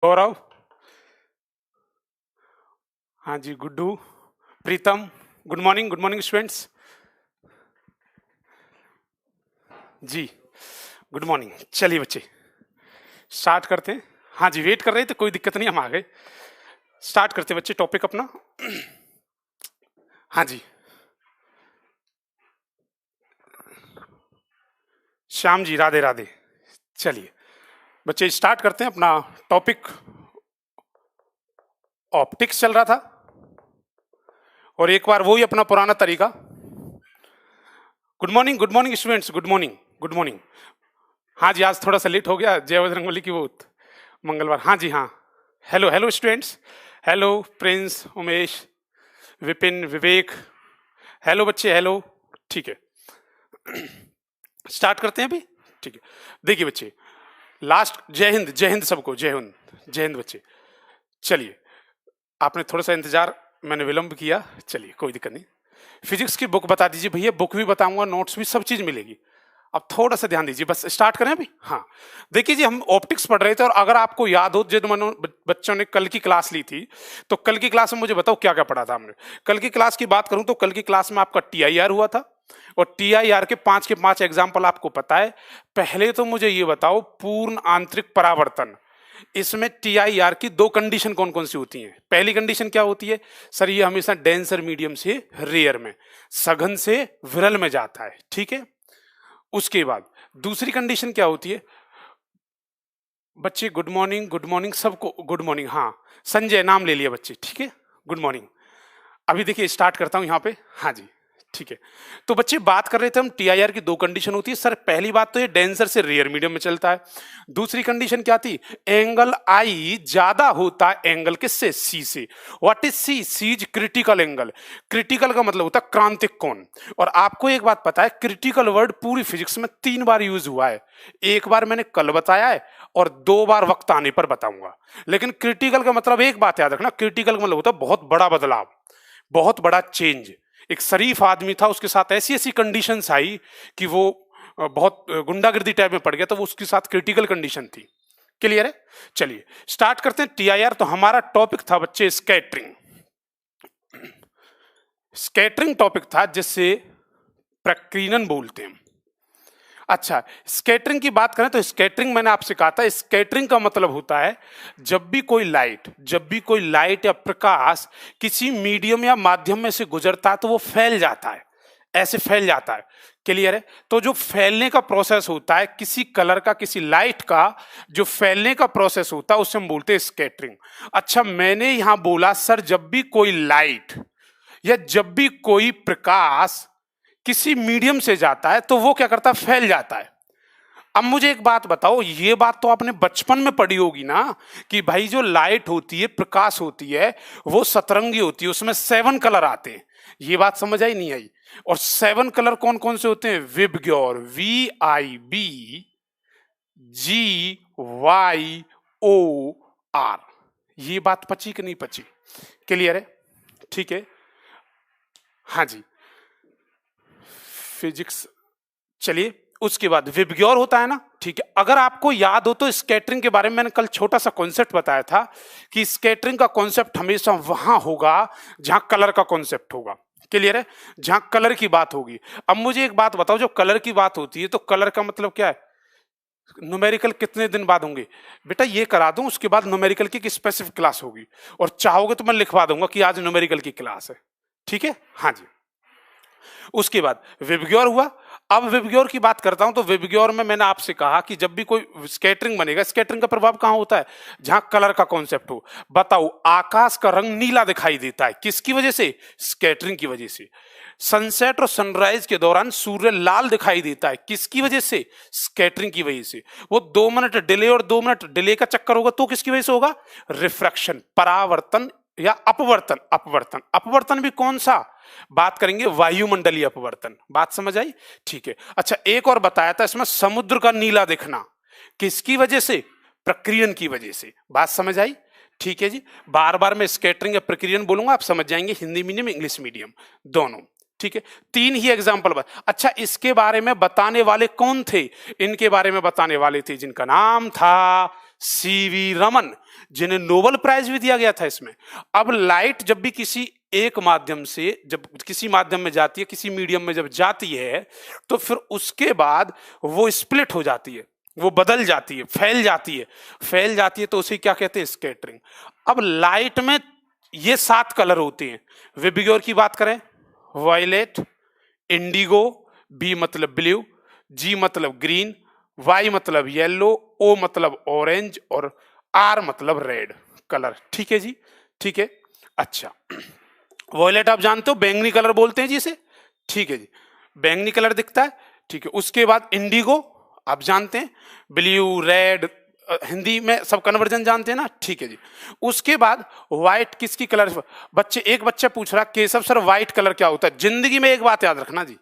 गौरव, हाँ जी, गुड्डू, प्रीतम, good morning students. जी, good morning. चलिए बच्चे, स्टार्ट करते हैं। हाँ जी, वेट कर रहे थे, कोई दिक्कत नहीं, हम आ गए। स्टार्ट करते हैं बच्चे टॉपिक अपना। हाँ जी, श्याम जी, राधे राधे। चलिए बच्चे, स्टार्ट करते हैं अपना टॉपिक। ऑप्टिक्स चल रहा था और एक बार वही अपना पुराना तरीका। Good morning students, good morning. हाँ जी, आज थोड़ा सा लेट हो गया, जय बजरंगबली की वो मंगलवार। हाँ जी, हाँ। Hello hello students, hello Prince, Umesh, Vipin, Vivek, hello बच्चे, हेलो। ठीक है, स्टार्ट करते हैं अभी। ठीक है, देखिए बच्चे, लास्ट, जय हिंद सबको, जय हिंद बच्चे। चलिए, आपने थोड़ा सा इंतजार, मैंने विलंब किया, चलिए कोई दिक्कत नहीं। फिजिक्स की बुक बता दीजिए भैया, बुक भी बताऊंगा, नोट्स भी, सब चीज मिलेगी। अब थोड़ा सा ध्यान दीजिए, बस स्टार्ट करें अभी। हाँ, देखिए जी, हम ऑप्टिक्स पढ़ रहे थे और अगर आपको याद हो, जिन बच्चों ने कल की क्लास ली थी, तो कल की क्लास में मुझे बताओ क्या क्या पढ़ा था हमने। कल की क्लास की बात करूं तो कल की क्लास में आपका TIR हुआ था और TIR के 5 एग्जाम्पल आपको पता है। पहले तो मुझे ये बताओ, पूर्ण आंतरिक परावर्तन, इसमें TIR की 2 कंडीशन कौन कौन सी होती हैं। पहली कंडीशन क्या होती है सर, ये हमेशा डेंसर मीडियम से रेयर में, सघन से विरल में जाता है, ठीक है। उसके बाद दूसरी कंडीशन क्या होती है बच्चे? गुड मॉर्निंग सबको, गुड मॉर्निंग। हाँ, संजय नाम ले लिया बच्चे, ठीक है, गुड मॉर्निंग। अभी देखिए स्टार्ट करता हूं यहां पे। हाँ जी, ठीक है। तो बच्चे बात कर रहे थे हम, TIR की 2 कंडीशन होती है सर। पहली बात तो ये डेंसर से रेयर मीडियम में चलता है। दूसरी कंडीशन क्या थी? एंगल आई ज्यादा होता है एंगल किससे? सी से। What is C? C is critical angle. Critical का मतलब होता है क्रांतिक कोण। और आपको एक बात पता है, क्रिटिकल वर्ड पूरी फिजिक्स में 3 बार यूज हुआ है। एक बार मैंने कल बताया है और 2 बार वक्त आने पर बताऊंगा। लेकिन क्रिटिकल का मतलब एक बात याद रखना, क्रिटिकल का मतलब होता है बहुत बड़ा बदलाव, बहुत बड़ा चेंज। एक शरीफ आदमी था, उसके साथ ऐसी ऐसी कंडीशंस आई कि वो बहुत गुंडागर्दी टाइप में पड़ गया, तो वो उसके साथ क्रिटिकल कंडीशन थी। क्लियर है? चलिए स्टार्ट करते हैं। TIR, तो हमारा टॉपिक था बच्चे स्कैटरिंग। स्कैटरिंग टॉपिक था जिससे प्रकीर्णन बोलते हैं। अच्छा, स्कैटरिंग की बात करें तो स्कैटरिंग मैंने आपसे कहा था, स्कैटरिंग का मतलब होता है जब भी कोई लाइट या प्रकाश किसी मीडियम या माध्यम में से गुजरता है तो वो फैल जाता है, ऐसे फैल जाता है। क्लियर है? तो जो फैलने का प्रोसेस होता है किसी कलर का, किसी लाइट का, जो फैलने का प्रोसेस होता है उसे हम बोलते हैं स्कैटरिंग। अच्छा, मैंने यहां बोला सर, जब भी कोई लाइट या जब भी कोई प्रकाश किसी मीडियम से जाता है तो वो क्या करता है? फैल जाता है। अब मुझे एक बात बताओ, ये बात तो आपने बचपन में पढ़ी होगी ना, कि भाई जो लाइट होती है, प्रकाश होती है, वो सतरंगी होती है, उसमें 7 कलर आते हैं। ये बात समझ आई नहीं आई? और 7 कलर कौन कौन से होते हैं? VIBGYOR, VIBGYOR। ये बात पची कि नहीं पची? क्लियर है? ठीक है, हाँ जी, फिजिक्स। चलिए, उसके बाद विबग्योर होता है ना, ठीक है। अगर आपको याद हो तो स्कैटरिंग के बारे में मैंने कल छोटा सा कॉन्सेप्ट बताया था कि स्कैटरिंग का कॉन्सेप्ट हमेशा वहां होगा जहां कलर का कॉन्सेप्ट होगा। क्लियर है? जहां कलर की बात होगी। अब मुझे एक बात बताओ, जब कलर की बात होती है तो कलर का मतलब क्या है? न्यूमेरिकल कितने दिन बाद होंगे? बेटा ये करा दूं, उसके बाद न्यूमेरिकल की स्पेसिफिक क्लास होगी, और चाहोगे तो मैं लिखवा दूंगा कि आज न्यूमेरिकल की क्लास है, ठीक है। हाँ जी, उसके बाद विबग्योर हुआ। अब विबग्योर की बात करता हूं तो विबग्योर में मैंने आपसे कहा कि जब भी कोई स्कैटरिंग बनेगा, स्कैटरिंग का प्रभाव कहां होता है? जहां कलर का कॉन्सेप्ट हो। बताओ, आकाश का रंग नीला दिखाई देता है, किसकी वजह से? स्कैटरिंग की वजह से। सनसेट और सनराइज के दौरान सूर्य लाल दिखाई देता है, किसकी वजह से? स्कैटरिंग की वजह से। वो 2 मिनट डिले और 2 मिनट डिले का चक्कर होगा तो किसकी वजह से होगा? रिफ्रैक्शन, परावर्तन या अपवर्तन। अपवर्तन भी कौन सा? बात करेंगे वायुमंडलीय अपवर्तन। बात समझ आई? ठीक है। अच्छा, एक और बताया था इसमें, समुद्र का नीला दिखना, किसकी वजह से? प्रकीर्णन की वजह से। बात समझ आई? ठीक है जी। बार बार मैं स्कैटरिंग या प्रकीर्णन बोलूंगा, आप समझ जाएंगे, हिंदी मीडियम इंग्लिश मीडियम दोनों, ठीक है। 3 ही एग्जाम्पल। अच्छा, इसके बारे में बताने वाले कौन थे? इनके बारे में बताने वाले थे जिनका नाम था सीवी रमन, जिन्हें नोबेल प्राइज भी दिया गया था इसमें। अब लाइट जब भी किसी एक माध्यम से, जब किसी माध्यम में जाती है, किसी मीडियम में जब जाती है, तो फिर उसके बाद वो स्प्लिट हो जाती है, वो बदल जाती है, फैल जाती है। फैल जाती है तो उसे क्या कहते हैं? स्कैटरिंग। अब लाइट में ये 7 कलर होते हैं। विबग्योर की बात करें, वायलेट, इंडिगो, बी मतलब ब्लू, जी मतलब ग्रीन, वाई मतलब येलो, ओ मतलब ऑरेंज और आर मतलब रेड कलर। ठीक है जी, ठीक है। अच्छा, वॉयलेट आप जानते हो, बैंगनी कलर बोलते हैं जी इसे। ठीक है जी, बैंगनी कलर दिखता है। ठीक है, उसके बाद इंडिगो आप जानते हैं, ब्लू, रेड, हिंदी में सब कन्वर्जन जानते हैं ना। ठीक है जी, उसके बाद व्हाइट किसकी कलर? बच्चे, एक बच्चा पूछ रहा केशव सर व्हाइट कलर क्या होता है? जिंदगी में एक बात याद रखना जी,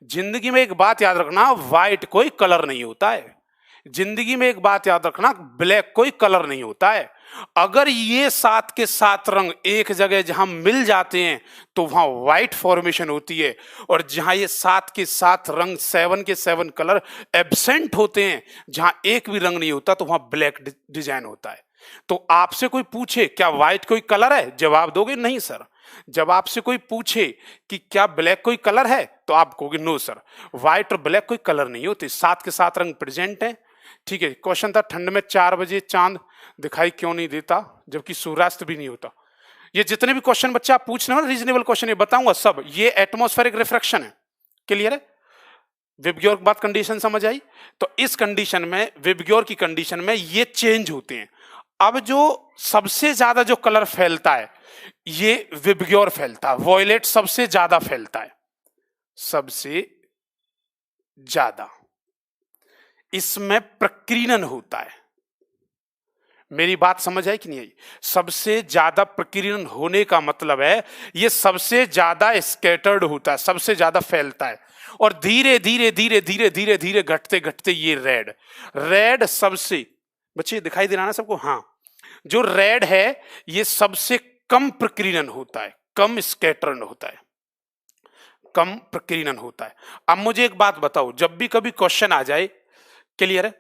जिंदगी में एक बात याद रखना, व्हाइट कोई कलर नहीं होता है। जिंदगी में एक बात याद रखना, ब्लैक कोई कलर नहीं होता है। अगर ये 7 के 7 रंग एक जगह जहां मिल जाते हैं तो वहां व्हाइट फॉर्मेशन होती है, और जहां ये 7 के 7 रंग, 7 के 7 कलर एब्सेंट होते हैं, जहां एक भी रंग नहीं होता, तो वहां ब्लैक डिजाइन होता है। तो आपसे कोई पूछे क्या व्हाइट कोई कलर है, जवाब दोगे नहीं सर। जब आपसे कोई पूछे कि क्या ब्लैक कोई कलर है, तो आप कहोगे नो सर, व्हाइट और ब्लैक कोई कलर नहीं होते, 7 के 7 रंग प्रेजेंट है। ठीक है, क्वेश्चन था ठंड में 4 बजे चांद दिखाई क्यों नहीं देता जबकि सूर्यास्त भी नहीं होता। ये जितने भी क्वेश्चन बच्चे आप पूछ रहे हो ना, रीजनेबल क्वेश्चन ये बताऊंगा सब, ये एटमॉस्फेरिक रिफ्रैक्शन है। क्लियर है? विबग्योर की बात, कंडीशन समझ आई? तो इस कंडीशन में, विबग्योर की कंडीशन में ये चेंज होते हैं। अब जो सबसे ज्यादा जो कलर फैलता है, ये विबग्योर फैलता है। वॉयलेट सबसे ज्यादा फैलता है, सबसे ज्यादा। इसमें प्रकीर्णन होता है। मेरी बात समझ आई कि नहीं आई? सबसे ज्यादा प्रकीर्णन होने का मतलब है ये सबसे ज्यादा स्कैटर्ड होता है, सबसे ज्यादा फैलता है, और धीरे धीरे धीरे धीरे धीरे धीरे घटते घटते ये रेड, रेड सबसे, बच्चे दिखाई दे रहा ना सबको? हाँ, जो रेड है ये सबसे कम प्रकीर्णन होता है, कम स्कैटर्ड होता है, कम प्रकीर्णन होता है। अब मुझे एक बात बताओ, जब भी कभी क्वेश्चन आ जाए, क्लियर है,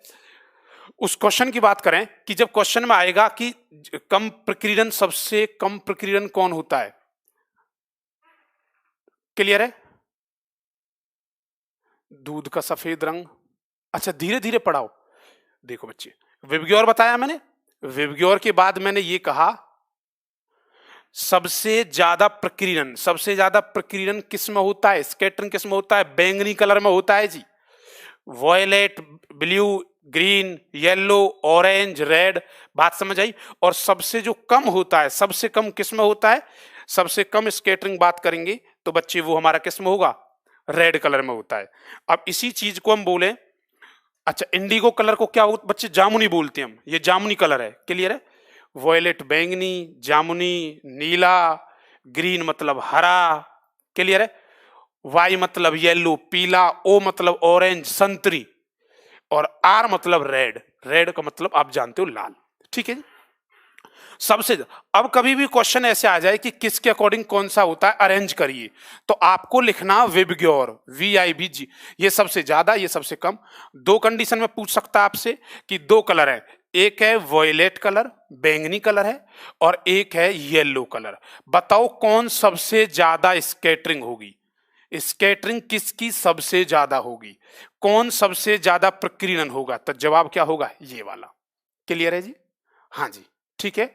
उस क्वेश्चन की बात करें कि जब क्वेश्चन में आएगा कि कम प्रकीर्णन, सबसे कम प्रकीर्णन कौन होता है? क्लियर है? दूध का सफेद रंग। अच्छा, धीरे धीरे पढ़ाओ। देखो बच्चे, विबग्योर बताया मैंने, विबग्योर के बाद मैंने ये कहा सबसे ज्यादा प्रकीर्णन, सबसे ज्यादा प्रकीर्णन किस में होता है? स्कैटरिंग किस में होता है? बैंगनी कलर में होता है जी। Violet, blue, green, yellow, orange, red. बात समझ आई? और सबसे जो कम होता है, सबसे कम किस में होता है? सबसे कम स्कैटरिंग बात करेंगे तो बच्चे वो हमारा किस में होगा? रेड कलर में होता है। अब इसी चीज को हम बोले, अच्छा इंडिगो कलर को क्या होता बच्चे? जामुनी बोलते हैं हम, ये जामुनी कलर है। क्लियर है? वॉयलेट बैंगनी, जामुनी नीला, ग्रीन मतलब हरा। क्लियर है? वाई मतलब येलो पीला, ओ मतलब ऑरेंज संतरी, और आर मतलब रेड, रेड का मतलब आप जानते हो लाल। ठीक है जी? सबसे, अब कभी भी क्वेश्चन ऐसे आ जाए कि किसके अकॉर्डिंग कौन सा होता है, अरेंज करिए, तो आपको लिखना विबग्योर, VIBG, ये सबसे ज्यादा, ये सबसे कम। दो कंडीशन में पूछ सकता है आपसे कि दो कलर है, एक है वॉयलेट कलर, बैंगनी कलर है, और एक है येलो कलर। बताओ कौन सबसे ज्यादा स्कैटरिंग होगी? स्कैटरिंग किसकी सबसे ज्यादा होगी? कौन सबसे ज्यादा प्रकीर्णन होगा? तो जवाब क्या होगा? ये वाला। क्लियर है जी? हाँ जी, ठीक है,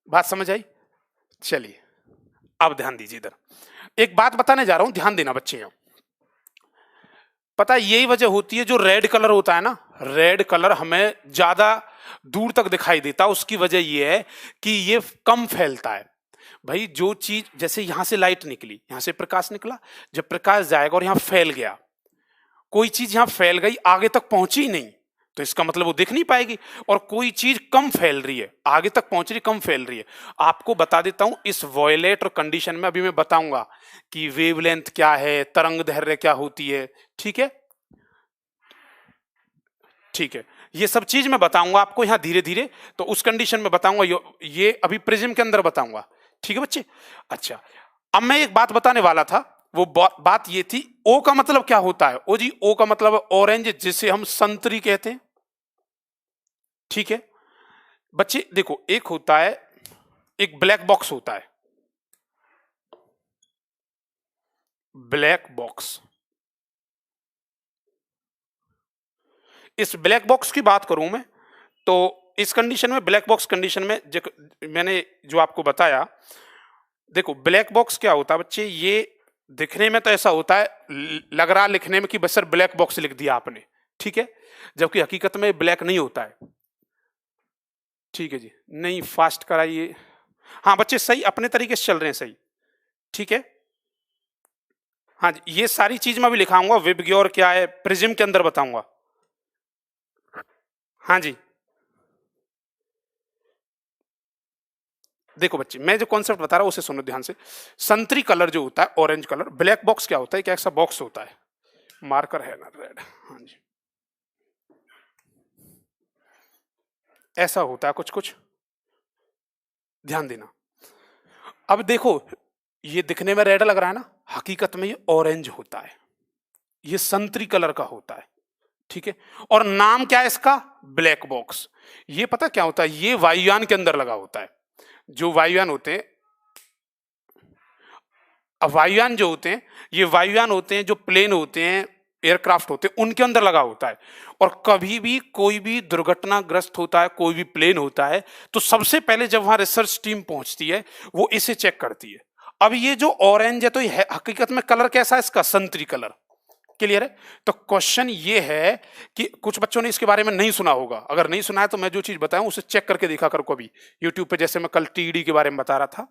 बात समझ आई? चलिए अब ध्यान दीजिए, इधर एक बात बताने जा रहा हूं, ध्यान देना बच्चे। यहां पता है यही वजह होती है, जो रेड कलर होता है ना, रेड कलर हमें ज्यादा दूर तक दिखाई देता, उसकी वजह यह है कि ये कम फैलता है। भाई जो चीज, जैसे यहां से लाइट निकली, यहां से प्रकाश निकला, जब प्रकाश जाएगा और यहां फैल गया, कोई चीज यहां फैल गई आगे तक पहुंची नहीं, तो इसका मतलब वो दिख नहीं पाएगी। और कोई चीज कम फैल रही है, आगे तक पहुंच रही, कम फैल रही है। आपको बता देता हूं, इस वॉयलेट और कंडीशन में अभी मैं बताऊंगा कि वेवलेंथ क्या है, तरंग दैर्घ्य क्या होती है। ठीक है, ठीक है, ये सब चीज मैं बताऊंगा आपको यहां धीरे धीरे, तो उस कंडीशन में बताऊंगा, ये अभी प्रिज्म के अंदर बताऊंगा। ठीक है बच्चे? अच्छा, अब मैं एक बात बताने वाला था, वो बात ये थी, ओ का मतलब क्या होता है? ओ जी, ओ का मतलब ऑरेंज, जिसे हम संतरी कहते हैं। ठीक है बच्चे, देखो एक होता है, एक ब्लैक बॉक्स होता है, ब्लैक बॉक्स। इस ब्लैक बॉक्स की बात करूं मैं तो इस कंडीशन में, ब्लैक बॉक्स कंडीशन में मैंने जो आपको बताया, देखो ब्लैक बॉक्स क्या होता है बच्चे, ये दिखने में तो ऐसा होता है, लग रहा लिखने में कि बस सर ब्लैक बॉक्स लिख दिया आपने, ठीक है, जबकि हकीकत में ब्लैक नहीं होता है। ठीक है जी, नहीं फास्ट कराइए। हाँ बच्चे सही, अपने तरीके से चल रहे हैं सही, ठीक है। हाँ जी, ये सारी चीज मैं भी लिखाऊंगा, विबग्योर क्या है, प्रिज्म के अंदर बताऊंगा। हाँ जी, देखो बच्चे मैं जो कॉन्सेप्ट बता रहा हूं उसे सुनो ध्यान से। संतरी कलर जो होता है, ऑरेंज कलर, ब्लैक बॉक्स क्या होता है, क्या ऐसा बॉक्स होता है, मार्कर है ना रेड, हाँ जी, ऐसा होता है कुछ कुछ, ध्यान देना। अब देखो ये दिखने में रेड लग रहा है ना, हकीकत में ये ऑरेंज होता है, ये संतरी कलर का होता है, ठीक है। और नाम क्या है इसका, ब्लैक बॉक्स। ये पता क्या होता है, ये वायुयान के अंदर लगा होता है, जो वायुयान होते हैं, अब वायुयान जो होते हैं, ये वायुयान होते हैं, जो प्लेन होते हैं, एयरक्राफ्ट होते हैं, उनके अंदर लगा होता है। और कभी भी कोई भी दुर्घटनाग्रस्त होता है, कोई भी प्लेन होता है, तो सबसे पहले जब वहां रिसर्च टीम पहुंचती है वो इसे चेक करती है। अब ये जो ऑरेंज है तो ये हकीकत में कलर कैसा है इसका, संतरी कलर, क्लियर है। तो क्वेश्चन ये है कि कुछ बच्चों ने इसके बारे में नहीं सुना होगा, अगर नहीं सुना है तो मैं जो चीज बताऊं उसे चेक करके देखा करो कभी यूट्यूब पे, जैसे मैं कल टीडी के बारे में बता रहा था।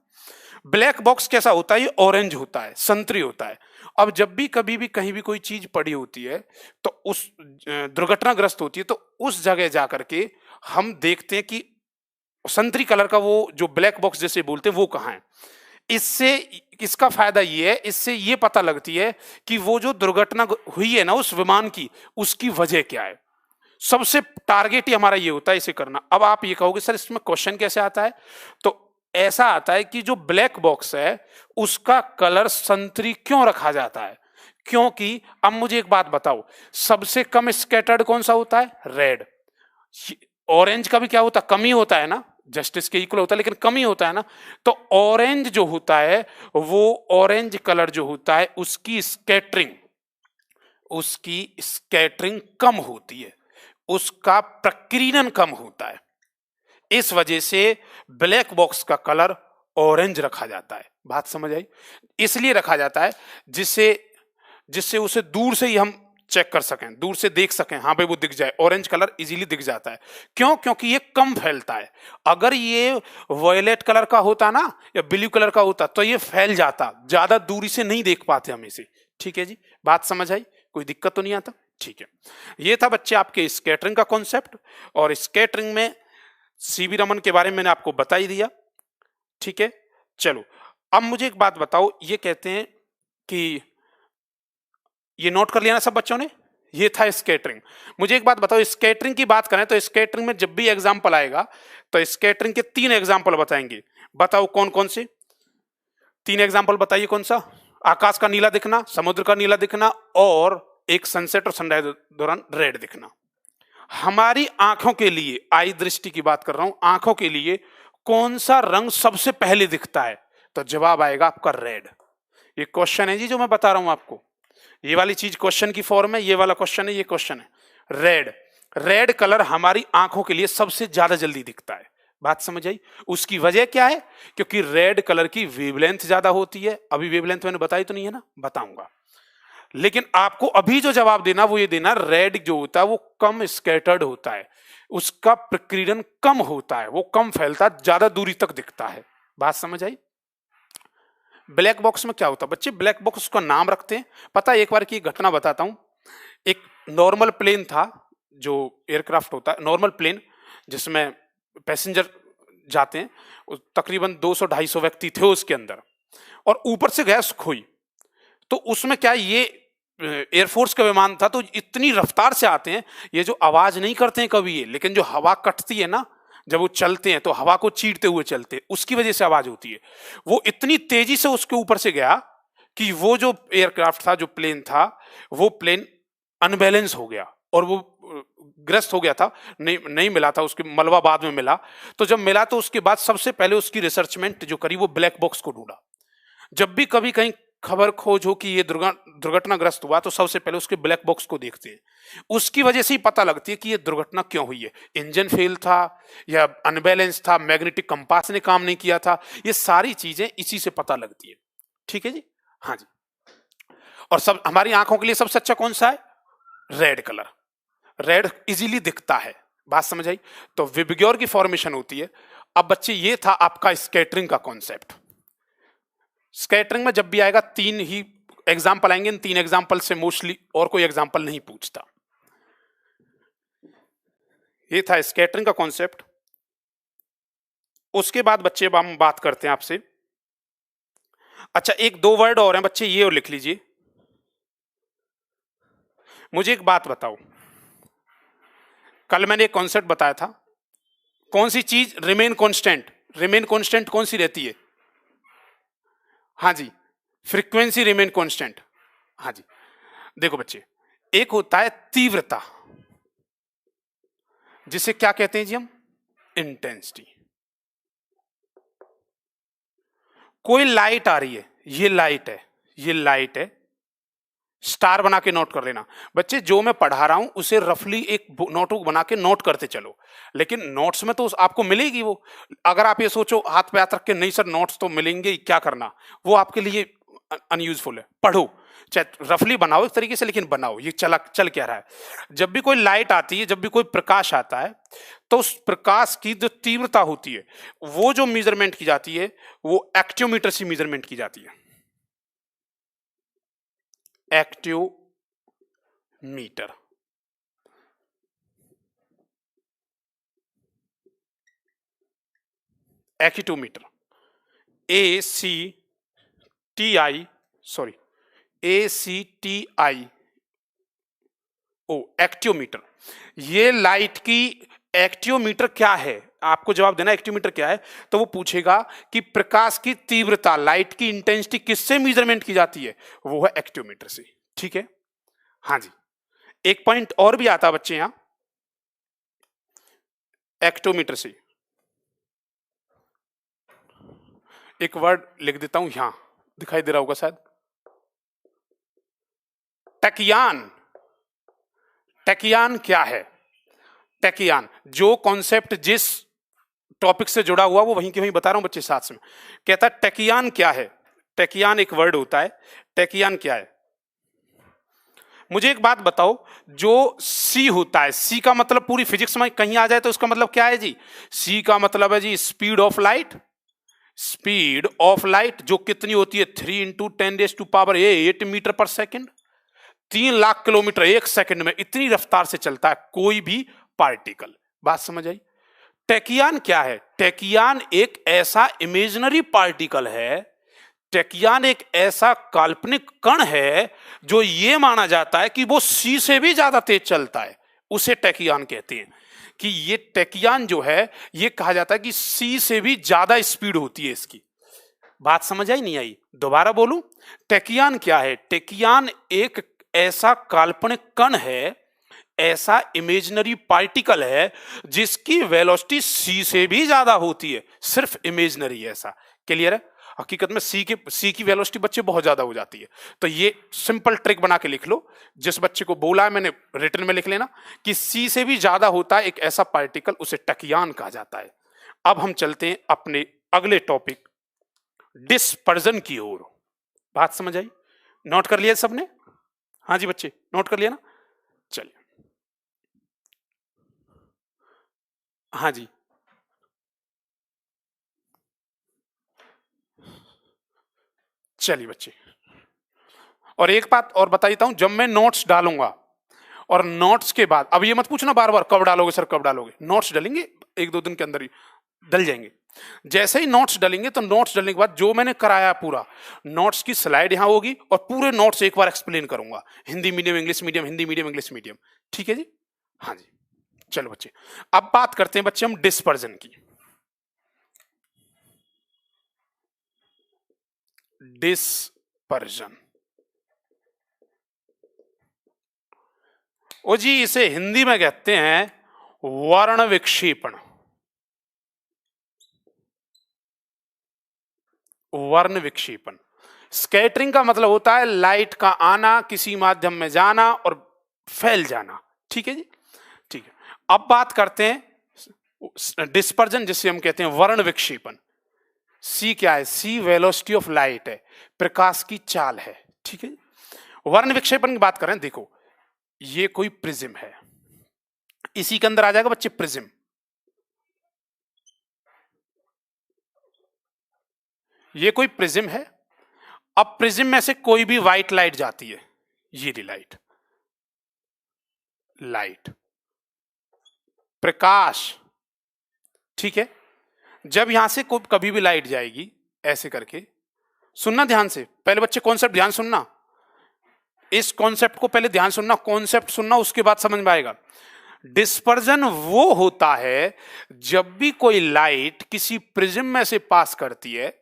ब्लैक बॉक्स कैसा होता है, ये ऑरेंज होता है, संतरी होता है। अब जब भी कभी भी कहीं भी कोई चीज पड़ी होती है तो उस दुर्घटनाग्रस्त होती है, तो उस जगह जाकर के हम देखते हैं कि संतरी कलर का वो जो ब्लैक बॉक्स जैसे बोलते हैं वो कहाँ है। इससे इसका फायदा ये है, इससे ये पता लगती है कि वो जो दुर्घटना हुई है ना उस विमान की, उसकी वजह क्या है। सबसे टारगेट ही हमारा ये होता है इसे करना। अब आप ये कहोगे सर इसमें क्वेश्चन कैसे आता है, तो ऐसा आता है कि जो ब्लैक बॉक्स है उसका कलर संतरी क्यों रखा जाता है, क्योंकि अब मुझे एक बात बताओ, सबसे कम स्कैटर्ड कौन सा होता है, रेड। ऑरेंज का भी क्या होता है, कम ही होता है ना, जस्टिस के इक्वल होता है लेकिन कम ही होता है ना। तो ऑरेंज जो होता है, वो ऑरेंज कलर जो होता है उसकी स्कैटरिंग कम होती है, उसका प्रकीर्णन कम होता है। इस वजह से ब्लैक बॉक्स का कलर ऑरेंज रखा जाता है। बात समझ आई, इसलिए रखा जाता है जिससे जिससे उसे दूर से ही हम चेक कर सकें, दूर से देख सकें, हाँ भाई वो दिख जाए, ऑरेंज कलर इजीली दिख जाता है। क्यों, क्योंकि ये कम फैलता है। अगर ये वॉयलेट कलर का होता ना या ब्लू कलर का होता तो ये फैल जाता, ज्यादा दूरी से नहीं देख पाते हम इसे। ठीक है जी, बात समझ आई, कोई दिक्कत तो नहीं आता। ठीक है, ये था बच्चे आपके स्कैटरिंग का कॉन्सेप्ट, और स्कैटरिंग में सीवी रमन के बारे में मैंने आपको बता ही दिया। ठीक है, चलो अब मुझे एक बात बताओ, ये कहते हैं कि ये नोट कर लिया ना सब बच्चों ने, ये था स्कैटरिंग। मुझे एक बात बताओ, स्कैटरिंग की बात करें तो स्कैटरिंग में जब भी एग्जांपल आएगा तो स्कैटरिंग के 3 एग्जांपल बताएंगे। बताओ कौन कौन से 3 एग्जांपल बताइए, कौन सा, आकाश का नीला दिखना, समुद्र का नीला दिखना, और एक सनसेट और सनराइज दौरान रेड दिखना। हमारी आंखों के लिए, आई दृष्टि की बात कर रहा हूं, आंखों के लिए कौन सा रंग सबसे पहले दिखता है, तो जवाब आएगा आपका रेड। ये क्वेश्चन है जी जो मैं बता रहा हूं आपको, ये वाली चीज क्वेश्चन की फॉर्म है, ये वाला क्वेश्चन है, ये क्वेश्चन है। रेड, रेड कलर हमारी आंखों के लिए सबसे ज्यादा जल्दी दिखता है। बात समझ आई, उसकी वजह क्या है, क्योंकि रेड कलर की वेवलेंथ ज्यादा होती है। अभी वेवलेंथ मैंने बताई तो नहीं है ना, बताऊंगा, लेकिन आपको अभी जो जवाब देना वो ये देना, रेड जो होता है वो कम स्कैटर्ड होता है, उसका प्रकीर्णन कम होता है, वो कम फैलता, ज्यादा दूरी तक दिखता है। बात समझ आई। ब्लैक बॉक्स में क्या होता है बच्चे, ब्लैक बॉक्स का नाम रखते हैं, पता है एक बार की घटना बताता हूं। एक नॉर्मल प्लेन था, जो एयरक्राफ्ट होता है नॉर्मल प्लेन जिसमें पैसेंजर जाते हैं, तकरीबन 200-250 व्यक्ति थे उसके अंदर, और ऊपर से गैस खोई। तो उसमें क्या, ये एयरफोर्स का विमान था, तो इतनी रफ्तार से आते हैं, ये जो आवाज नहीं करते हैं कभी ये, लेकिन जो हवा कटती है ना जब वो चलते हैं तो हवा को चीरते हुए चलते हैं, उसकी वजह से आवाज होती है। वो इतनी तेजी से उसके ऊपर से गया कि वो जो एयरक्राफ्ट था, जो प्लेन था, वो प्लेन अनबैलेंस हो गया, और वो ग्रस्त हो गया था, नहीं नहीं मिला था, उसके मलबा बाद में मिला। तो जब मिला तो उसके बाद सबसे पहले उसकी रिसर्चमेंट जो करी वो ब्लैक बॉक्स को ढूंढा। जब भी कभी कहीं खबर खोज हो कि ये दुर्घटनाग्रस्त हुआ तो सबसे पहले उसके ब्लैक बॉक्स को देखते हैं। उसकी वजह से ही पता लगती है कि ये दुर्घटना क्यों हुई है। इंजन फेल था या अनबैलेंस था, मैग्नेटिक कंपास ने काम नहीं किया था, ये सारी चीजें इसी से पता लगती है। ठीक है जी, हाँ जी। और सब हमारी आंखों के लिए सबसे अच्छा कौन सा है? Red colour. रेड इजीली दिखता है, बात समझ आई? तो विबग्योर की फॉर्मेशन होती है। अब बच्चे ये था आपका स्कैटरिंग का कॉन्सेप्ट। स्कैटरिंग में जब भी आएगा तीन ही एग्जाम्पल आएंगे, इन तीन एग्जाम्पल से मोस्टली और कोई एग्जाम्पल नहीं पूछता। ये था स्कैटरिंग का कॉन्सेप्ट। उसके बाद बच्चे अब हम बात करते हैं आपसे, अच्छा एक दो वर्ड और हैं बच्चे, ये और लिख लीजिए। मुझे एक बात बताओ, कल मैंने एक कॉन्सेप्ट बताया था, कौन सी चीज रिमेन कांस्टेंट? रिमेन कांस्टेंट कौन सी रहती है? हाँ जी, फ्रीक्वेंसी रिमेन कांस्टेंट। हाँ जी, देखो बच्चे, एक होता है तीव्रता, जिसे क्या कहते हैं जी हम? इंटेंसिटी। कोई लाइट आ रही है, ये लाइट है, ये लाइट है, स्टार बना के नोट कर लेना बच्चे। जो मैं पढ़ा रहा हूं उसे रफली एक नोटबुक बना के नोट करते चलो, लेकिन नोट्स में तो आपको मिलेगी वो। अगर आप ये सोचो हाथ पे हाथ रख के नहीं सर नोट्स तो मिलेंगे ही, क्या करना, वो आपके लिए अनयूजफुल है। पढ़ो, चाहे रफली बनाओ एक तरीके से, लेकिन बनाओ। ये चल क्या रहा है, जब भी कोई लाइट आती है, जब भी कोई प्रकाश आता है, तो उस प्रकाश की जो तीव्रता होती है वो जो मेजरमेंट की जाती है वो एक्टियोमीटर से मेजरमेंट की जाती है। Actiometer, actiometer, A C T I, sorry ACTI O, actiometer. ये लाइट की एक्टियोमीटर क्या है, आपको जवाब देना एक्टियोमीटर क्या है। तो वो पूछेगा कि प्रकाश की तीव्रता, लाइट की इंटेंसिटी किससे मेजरमेंट की जाती है, वो है एक्टियोमीटर से। ठीक है, हाँ जी। एक पॉइंट और भी आता है बच्चे यहां एक्टियोमीटर से, एक वर्ड लिख देता हूं यहां, दिखाई दे रहा होगा शायद, टकियान। टकियान क्या है? टकियान, जो कॉन्सेप्ट जिस टॉपिक से जुड़ा हुआ वो वहीं के वहीं बता रहा हूं बच्चे साथ में। कहता है टकियान क्या है? टकियान एक वर्ड होता है, टकियान क्या है? मुझे एक बात बताओ, जो सी होता है, सी का मतलब पूरी फिजिक्स में कहीं आ जाए तो उसका मतलब क्या है जी? सी का मतलब है जी speed of light. Speed of light जो कितनी होती है? 3 × 10⁻⁸ मीटर पर सेकेंड। 3 लाख किलोमीटर एक सेकंड में, इतनी रफ्तार से चलता है कोई भी पार्टिकल। बात समझ आई? टेकियान क्या है? टेकियान एक ऐसा इमेजिनरी पार्टिकल है, टेकियान एक ऐसा काल्पनिक कण है जो ये माना जाता है कि वो सी से भी ज्यादा तेज चलता है, उसे टेकियान कहते हैं। कि ये टेकियान जो है, ये कहा जाता है कि सी से भी ज्यादा स्पीड होती है इसकी। बात समझ आई नहीं आई? दोबारा बोलूं, टेकियान क्या है? टेकियान एक ऐसा काल्पनिक कण है, ऐसा इमेजिनरी पार्टिकल है जिसकी वेलोसिटी सी से भी ज्यादा होती है, सिर्फ इमेजिनरी है। ऐसा क्लियर है? हकीकत में सी की वेलोसिटी बच्चे बहुत ज्यादा हो जाती है। तो ये सिंपल ट्रिक बना के लिख लो, जिस बच्चे को बोला है मैंने रिटर्न में लिख लेना कि सी से भी ज्यादा होता है एक ऐसा पार्टिकल, उसे टकियान कहा जाता है। अब हम चलते हैं अपने अगले टॉपिक डिस्पर्जन की ओर। बात समझ आई? नोट कर लिया सबने? हाँ जी बच्चे, नोट कर लिया ना? चलिए, हाँ जी, चलिए बच्चे, और एक बात और बता देता हूं, जब मैं नोट्स डालूंगा और नोट्स के बाद, अब ये मत पूछना बार बार कब डालोगे सर कब डालोगे, नोट्स डलेंगे एक दो दिन के अंदर ही डल जाएंगे। जैसे ही नोट्स डलेंगे तो नोट्स डलने के बाद जो मैंने कराया पूरा, नोट्स की स्लाइड यहां होगी और पूरे नोट्स एक बार एक्सप्लेन करूंगा, Hindi medium English medium, Hindi medium English medium. ठीक है जी, हाँ जी। चलो बच्चे, अब बात करते हैं बच्चे हम डिस्पर्जन की। डिस्पर्जन, ओ जी इसे हिंदी में कहते हैं वर्ण विक्षेपण। वर्ण विक्षेपण। स्कैटरिंग का मतलब होता है लाइट का आना, किसी माध्यम में जाना और फैल जाना। ठीक है जी, ठीक है। अब बात करते हैं डिस्पर्जन, जिसे हम कहते हैं वर्ण विक्षेपण। सी क्या है? सी वेलोसिटी ऑफ लाइट है, प्रकाश की चाल है। ठीक है, वर्ण विक्षेपण की बात करें, देखो ये कोई प्रिज्म है, इसी के अंदर आ जाएगा बच्चे प्रिज्म। ये कोई प्रिज्म है। अब प्रिज्म में से कोई भी व्हाइट लाइट जाती है, ये लाइट, लाइट प्रकाश। ठीक है, जब यहां से कभी भी लाइट जाएगी ऐसे करके, सुनना ध्यान से, पहले बच्चे कॉन्सेप्ट ध्यान सुनना, इस कॉन्सेप्ट को पहले ध्यान सुनना, कॉन्सेप्ट सुनना, उसके बाद समझ में आएगा। डिस्पर्जन वो होता है जब भी कोई लाइट किसी प्रिज्म में से पास करती है,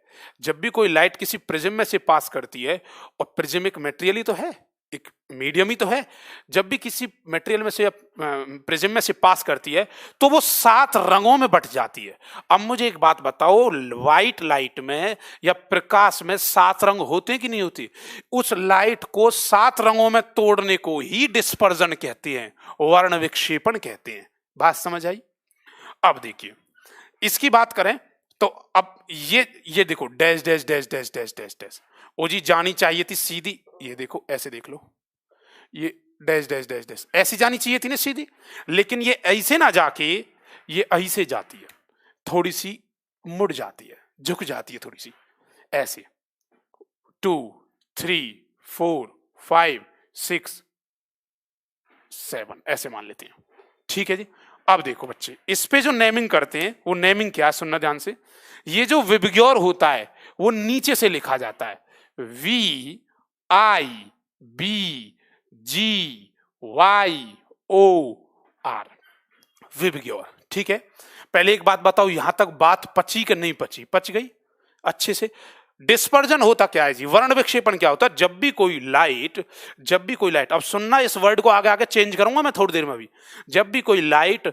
जब भी कोई लाइट किसी प्रिज्म में से पास करती है, और प्रिज्म एक मटेरियल ही तो है, एक मीडियम ही तो है, जब भी किसी मटेरियल में से प्रिज्म में से पास करती है तो वो 7 रंगों में बट जाती है। अब मुझे एक बात बताओ, व्हाइट लाइट में या प्रकाश में 7 रंग होते हैं कि नहीं होते? उस लाइट को 7 रंगों में तोड़ने को ही डिस्पर्जन कहते हैं, वर्ण विक्षेपण कहते हैं। बात समझ आई? अब देखिए इसकी बात करें तो अब ये देखो, dash dash dash dash dash dash dash, ओ जी जानी चाहिए थी सीधी, ये देखो ऐसे देख लो, ये डैश डैश डैश डैश ऐसी जानी चाहिए थी ना सीधी, लेकिन ये ऐसे ना जाके ये ऐसे जाती है, थोड़ी सी मुड़ जाती है, झुक जाती है थोड़ी सी, ऐसे 2 3 4 5 6 7 ऐसे मान लेते हैं। ठीक है जी, अब देखो बच्चे इस पे जो नेमिंग करते हैं, वो नेमिंग क्या है सुनना ध्यान से। ये जो विबग्योर होता है वो नीचे से लिखा जाता है, VIBGYOR। विबग्योर। ठीक है, पहले एक बात बताओ, यहां तक बात पची कि नहीं पची? पच गई अच्छे से। डिस्पर्जन होता क्या है जी? वर्ण विक्षेपण क्या होता है? जब भी कोई लाइट, अब सुनना, इस वर्ड को आगे आगे चेंज करूंगा मैं थोड़ी देर में भी। जब भी कोई लाइट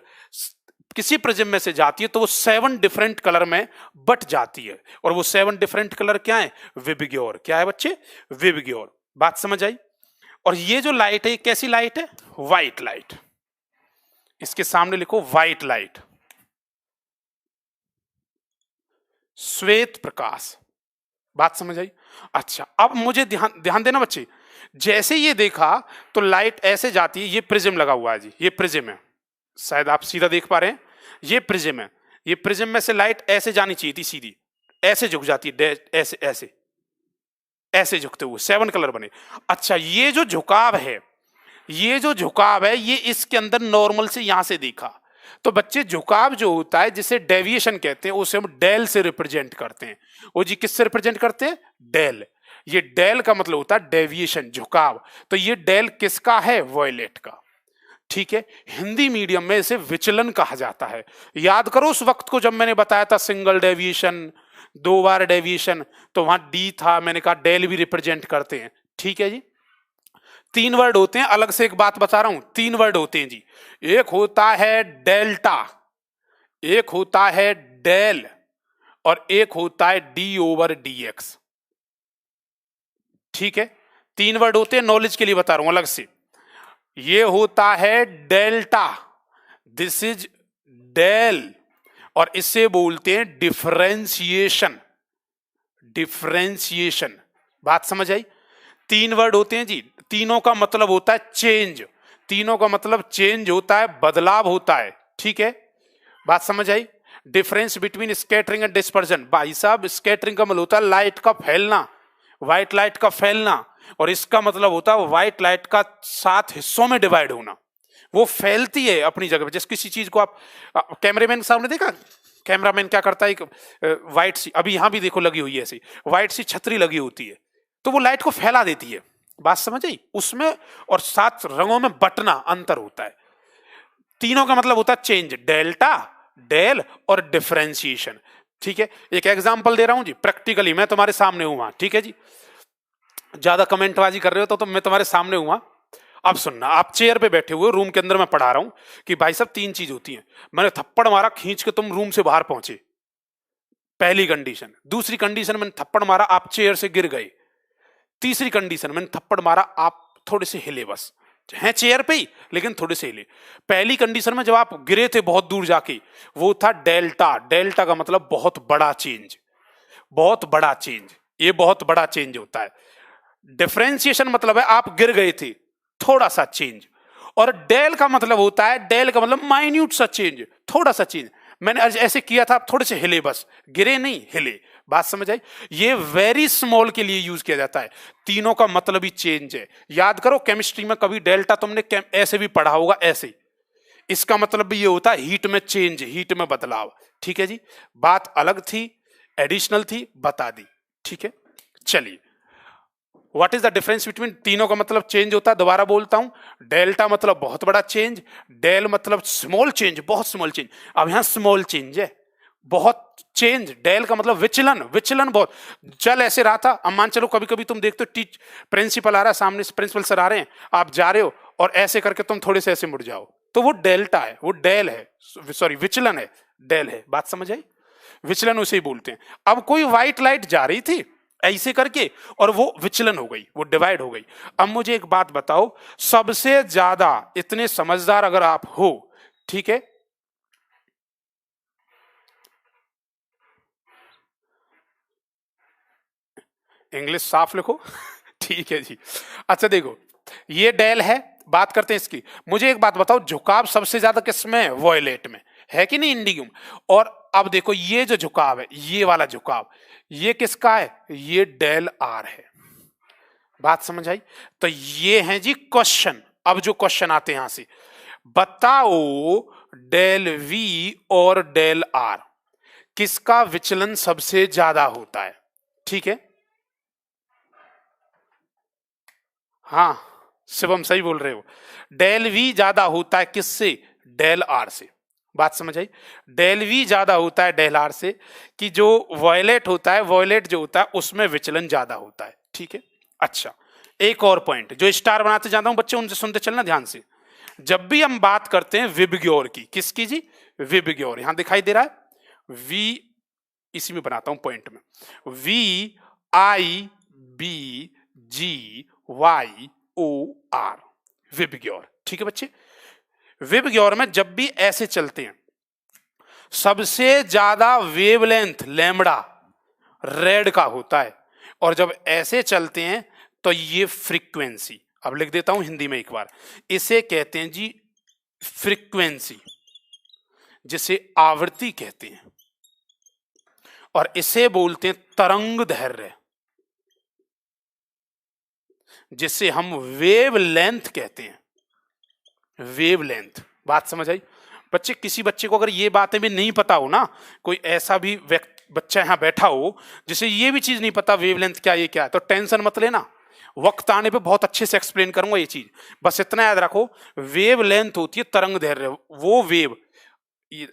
किसी प्रिज्म में से जाती है तो वो 7 डिफरेंट कलर में बट जाती है, और वो 7 डिफरेंट कलर क्या है? विबग्योर। क्या है बच्चे? विबग्योर। बात समझ आई? और ये जो लाइट है ये कैसी लाइट है? White light. इसके सामने लिखो व्हाइट लाइट, श्वेत प्रकाश। बात समझ आई? अच्छा, अब मुझे ध्यान देना बच्चे, जैसे ये देखा तो लाइट ऐसे जाती है, ये प्रिज्म लगा हुआ है जी, ये प्रिज्म है, शायद आप सीधा देख पा रहे हैं, ये प्रिज्म है, ये प्रिज्म में से लाइट ऐसे जानी चाहिए थी सीधी, ऐसे झुक जाती है, ऐसे ऐसे ऐसे झुकते हुए 7 कलर बने। अच्छा, ये जो झुकाव है, ये इसके अंदर नॉर्मल से यहां से देखा तो बच्चे झुकाव जो होता है जिसे डेविएशन कहते हैं, उसे हम डेल से रिप्रेजेंट करते हैं। वो जी किससे रिप्रेजेंट करते हैं? डेल। ये डेल का मतलब होता है डेविएशन, झुकाव। तो ये डेल किसका है? वॉयलेट का। ठीक है, हिंदी मीडियम में इसे विचलन कहा जाता है। याद करो उस वक्त को जब मैंने बताया था सिंगल डेविएशन, 2 बार डेविएशन, तो वहां डी था, मैंने कहा डेल भी रिप्रेजेंट करते हैं। ठीक है जी, 3 वर्ड होते हैं, अलग से एक बात बता रहा हूं, 3 वर्ड होते हैं जी। एक होता है डेल्टा, एक होता है डेल, और एक होता है d/dx। ठीक है, 3 वर्ड होते हैं, नॉलेज के लिए बता रहा हूं अलग से। ये होता है डेल्टा, दिस इज डेल, और इसे बोलते हैं डिफरेंशिएशन। डिफरेंशिएशन। बात समझ आई? 3 वर्ड होते हैं जी, तीनों का मतलब होता है चेंज, तीनों का मतलब चेंज होता है, बदलाव होता है। ठीक है, बात समझ आई? Difference between scattering and dispersion, भाई साहब स्कैटरिंग का मतलब होता है लाइट का फैलना, व्हाइट लाइट का फैलना, और इसका मतलब होता है व्हाइट लाइट का 7 हिस्सों में डिवाइड होना। वो फैलती है अपनी जगह पे। जैसे किसी चीज को आप कैमरामैन के सामने देखा, कैमरामैन क्या करता है, एक व्हाइट सी, अभी यहां भी देखो लगी हुई है ऐसी व्हाइट सी छतरी लगी होती है, तो वो लाइट को फैला देती है। बात समझ आई? उसमें और 7 रंगों में बटना अंतर होता है। तीनों का मतलब होता है चेंज, डेल्टा, डेल और डिफरेंशिएशन। ठीक है, एक एग्जांपल दे रहा हूं जी प्रैक्टिकली, मैं तुम्हारे सामने हूं वहां। ठीक है जी, ज्यादा कमेंटबाजी कर रहे हो तो मैं तुम्हारे सामने हूं। अब सुनना, आप चेयर पे बैठे हुए रूम के अंदर, मैं पढ़ा रहा हूं कि भाई साहब 3 चीज होती हैं। मैंने थप्पड़ मारा, खींच के तुम रूम से बाहर पहुंचे, पहली कंडीशन। दूसरी कंडीशन, मैंने थप्पड़ मारा, आप चेयर से गिर गए। तीसरी कंडीशन, मैंने थप्पड़ मारा, आप थोड़े से हिले, बस हैं चेयर पे ही लेकिन थोड़े से हिले। पहली कंडीशन में जब आप गिरे थे बहुत दूर जाके, वो था डेल्टा। डेल्टा का मतलब बहुत बड़ा चेंज, बहुत बड़ा चेंज, ये बहुत बड़ा चेंज होता है। डिफरेंशिएशन मतलब है आप गिर गए थे, थोड़ा सा चेंज। और डेल का मतलब होता है, डेल का मतलब माइन्यूट सा चेंज, थोड़ा सा चेंज। मैंने ऐसे किया था, आप थोड़े से हिले, बस गिरे नहीं, हिले। बात समझ आई? ये वेरी स्मॉल के लिए यूज किया जाता है। तीनों का मतलब ही चेंज है। याद करो केमिस्ट्री में कभी डेल्टा तुमने ऐसे भी पढ़ा होगा, ऐसे। इसका मतलब भी ये होता है हीट में चेंज, हीट में बदलाव। ठीक है जी, बात अलग थी, एडिशनल थी, बता दी। ठीक है, चलिए, what is the difference between, तीनों का मतलब चेंज होता है। दोबारा बोलता हूं, डेल्टा मतलब बहुत बड़ा चेंज, डेल मतलब स्मॉल चेंज, बहुत स्मॉल चेंज। अब यहां स्मॉल चेंज है, बहुत चेंज। डेल का मतलब विचलन, विचलन बहुत। चल ऐसे रहा था, अब मान चलो कभी कभी तुम देखते हो प्रिंसिपल आ रहा है सामने से, प्रिंसिपल सर आ रहे हैं, आप जा रहे हो और ऐसे करके तुम थोड़े से ऐसे मुड़ जाओ, तो वो डेल्टा है, वो डेल है, सॉरी विचलन है, डेल है। बात समझ आई? विचलन उसे ही बोलते हैं। अब कोई व्हाइट लाइट जा रही थी ऐसे करके और वो विचलन हो गई, वो डिवाइड हो गई। अब मुझे एक बात बताओ, सबसे ज्यादा, इतने समझदार अगर आप हो, ठीक है, इंग्लिश साफ लिखो ठीक है जी। अच्छा देखो, ये डेल है, बात करते हैं इसकी। मुझे एक बात बताओ, झुकाव सबसे ज्यादा किस में है? वॉयलेट में, है कि नहीं, इंडिगम। और अब देखो ये जो झुकाव है, ये वाला झुकाव, ये किसका है? ये डेल आर है। बात समझ आई? तो ये है जी क्वेश्चन। अब जो क्वेश्चन आते हैं यहां से, बताओ डेल वी और डेल आर किसका विचलन सबसे ज्यादा होता है? ठीक है, हाँ शिवम सही बोल रहे हो। डेल वी ज्यादा होता है किससे? डेल आर से। बात समझ आई? डेल वी ज्यादा होता है डेल आर से, कि जो वॉयलेट होता है, वॉयलेट जो होता है उसमें विचलन ज्यादा होता है। ठीक है, अच्छा एक और पॉइंट जो स्टार बनाते जाता हूं बच्चे, उनसे सुनते चलना ध्यान से। जब भी हम बात करते हैं विबग्योर की, किसकी जी? विबग्योर। यहां दिखाई दे रहा है वी, इसी में बनाता हूं पॉइंट में, V I B G Y O R, VIBGYOR. ठीक है बच्चे, विबग्योर में जब भी ऐसे चलते हैं, सबसे ज्यादा वेवलेंथ लैम्बडा रेड का होता है, और जब ऐसे चलते हैं तो ये फ्रीक्वेंसी, अब लिख देता हूं हिंदी में एक बार, इसे कहते हैं जी फ्रीक्वेंसी, जिसे आवृत्ति कहते हैं, और इसे बोलते हैं तरंग दैर्घ्य, जिसे हम वेव लेंथ कहते हैं, वेव लेंथ। बात समझ आई बच्चे? किसी बच्चे को अगर ये बातें भी नहीं पता हो ना, कोई ऐसा भी बच्चा यहां बैठा हो जिसे ये भी चीज नहीं पता वेव लेंथ क्या, ये क्या है, तो टेंशन मत लेना, वक्त आने पे बहुत अच्छे से एक्सप्लेन करूंगा ये चीज। बस इतना याद रखो, वेव लेंथ होती है तरंग दैर्घ्य, वो वेव,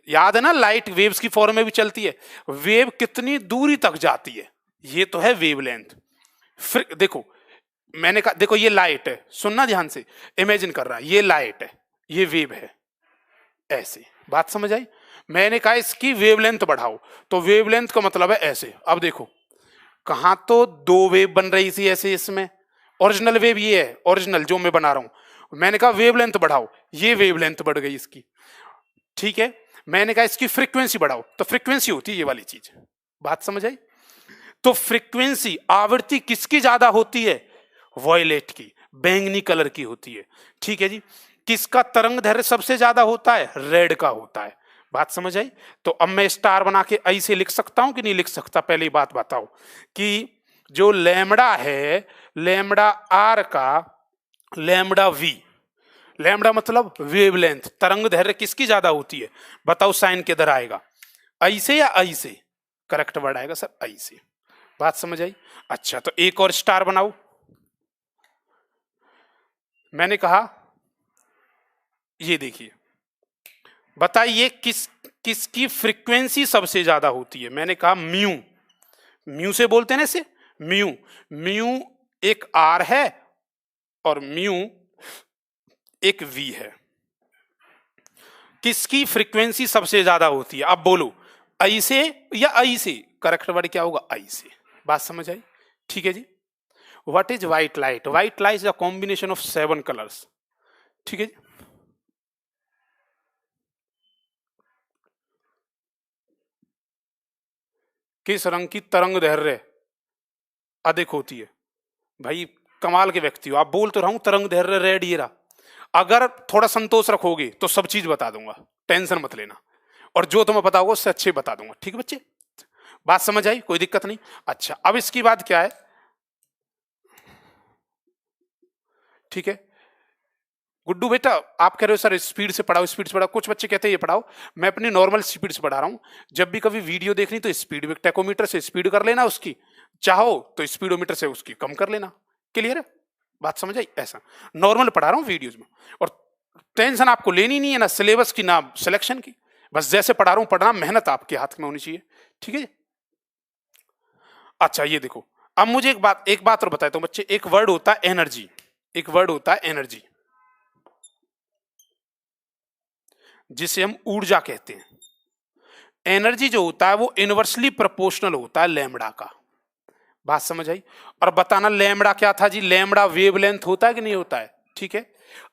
याद है ना, लाइट वेव्स की फॉर्म में भी चलती है, वेव कितनी दूरी तक जाती है, ये तो है वेव लेंथ। फिर देखो, मैंने कहा देखो ये लाइट है, सुनना ध्यान से, इमेजिन कर रहा है ये लाइट है, ये वेव है, ऐसे। बात समझ आई? मैंने कहा इसकी वेवलेंथ बढ़ाओ, तो वेवलेंथ का मतलब है ऐसे। अब देखो, कहां तो दो वेव बन रही थी ऐसे, इसमें ओरिजिनल वेव ये है, ओरिजिनल जो मैं बना रहा हूं, मैंने कहा वेवलेंथ बढ़ाओ, ये वेवलेंथ बढ़ गई इसकी। ठीक है, मैंने कहा इसकी फ्रीक्वेंसी बढ़ाओ, तो फ्रीक्वेंसी होती है ये वाली चीज। बात समझ आई? तो फ्रीक्वेंसी, आवृत्ति किसकी ज्यादा होती है? वॉयलेट की, बैंगनी कलर की होती है। ठीक है जी, किसका तरंग दैर्घ्य सबसे ज्यादा होता है? रेड का होता है। बात समझ आई? तो अब मैं स्टार बना के आई से लिख सकता हूं कि नहीं लिख सकता? पहली बात बताओ कि जो लैम्बडा है, लैम्बडा आर का लैम्बडा वी, लैम्बडा मतलब वेवलेंथ, तरंग दैर्घ्य किसकी ज्यादा होती है? बताओ साइन किधर आएगा, आई से या आई से? करेक्ट वर्ड आएगा सर आई से। बात समझ आई? अच्छा, तो एक और स्टार बनाओ। मैंने कहा ये देखिए, बताइए किसकी फ्रीक्वेंसी सबसे ज्यादा होती है? मैंने कहा म्यू, म्यू से बोलते हैं ना इसे, म्यू। म्यू एक आर है और म्यू एक वी है, किसकी फ्रीक्वेंसी सबसे ज्यादा होती है? अब बोलो, आई से या आई से? करेक्ट वर्ड क्या होगा? आई से। बात समझ आई? ठीक है जी। What is white light? White light is a combination of 7 colours. ठीक है जी। किस रंग की तरंग दैर्ध्य अधिक होती है? भाई कमाल के व्यक्ति हो आप, बोल तो रहा हूं तरंग दैर्ध्य रेड ये रहा। अगर थोड़ा संतोष रखोगे तो सब चीज बता दूंगा, टेंशन मत लेना, और जो तुम्हें पता होगा उससे अच्छे बता दूंगा। ठीक है बच्चे, बात समझ आई? कोई दिक्कत नहीं। अच्छा, अब इसकी बात क्या है? ठीक है गुड्डू बेटा, आप कह रहे हो सर स्पीड से पढ़ाओ, स्पीड से पढ़ाओ। कुछ बच्चे कहते हैं ये पढ़ाओ, मैं अपनी नॉर्मल स्पीड से पढ़ा रहा हूं। जब भी कभी वीडियो देखनी तो स्पीड टेकोमीटर से स्पीड कर लेना उसकी, चाहो तो स्पीडोमीटर से उसकी कम कर लेना। क्लियर है? बात समझ आई? ऐसा नॉर्मल पढ़ा रहा हूँ वीडियोज में, और टेंशन आपको लेनी नहीं है ना सिलेबस की ना सिलेक्शन की, बस जैसे पढ़ा रहा हूं पढ़ना, मेहनत आपके हाथ में होनी चाहिए। ठीक है। अच्छा ये देखो, अब मुझे एक बात और बताता हूं बच्चे, एक वर्ड होता है एनर्जी, एक वर्ड होता है एनर्जी जिसे हम ऊर्जा कहते हैं। एनर्जी जो होता है वो इनवर्सली प्रोपोर्शनल होता है लैम्बडा का। बात समझ आई? और बताना लैम्बडा क्या था जी? लैम्बडा वेवलेंथ होता है कि नहीं होता है? ठीक है,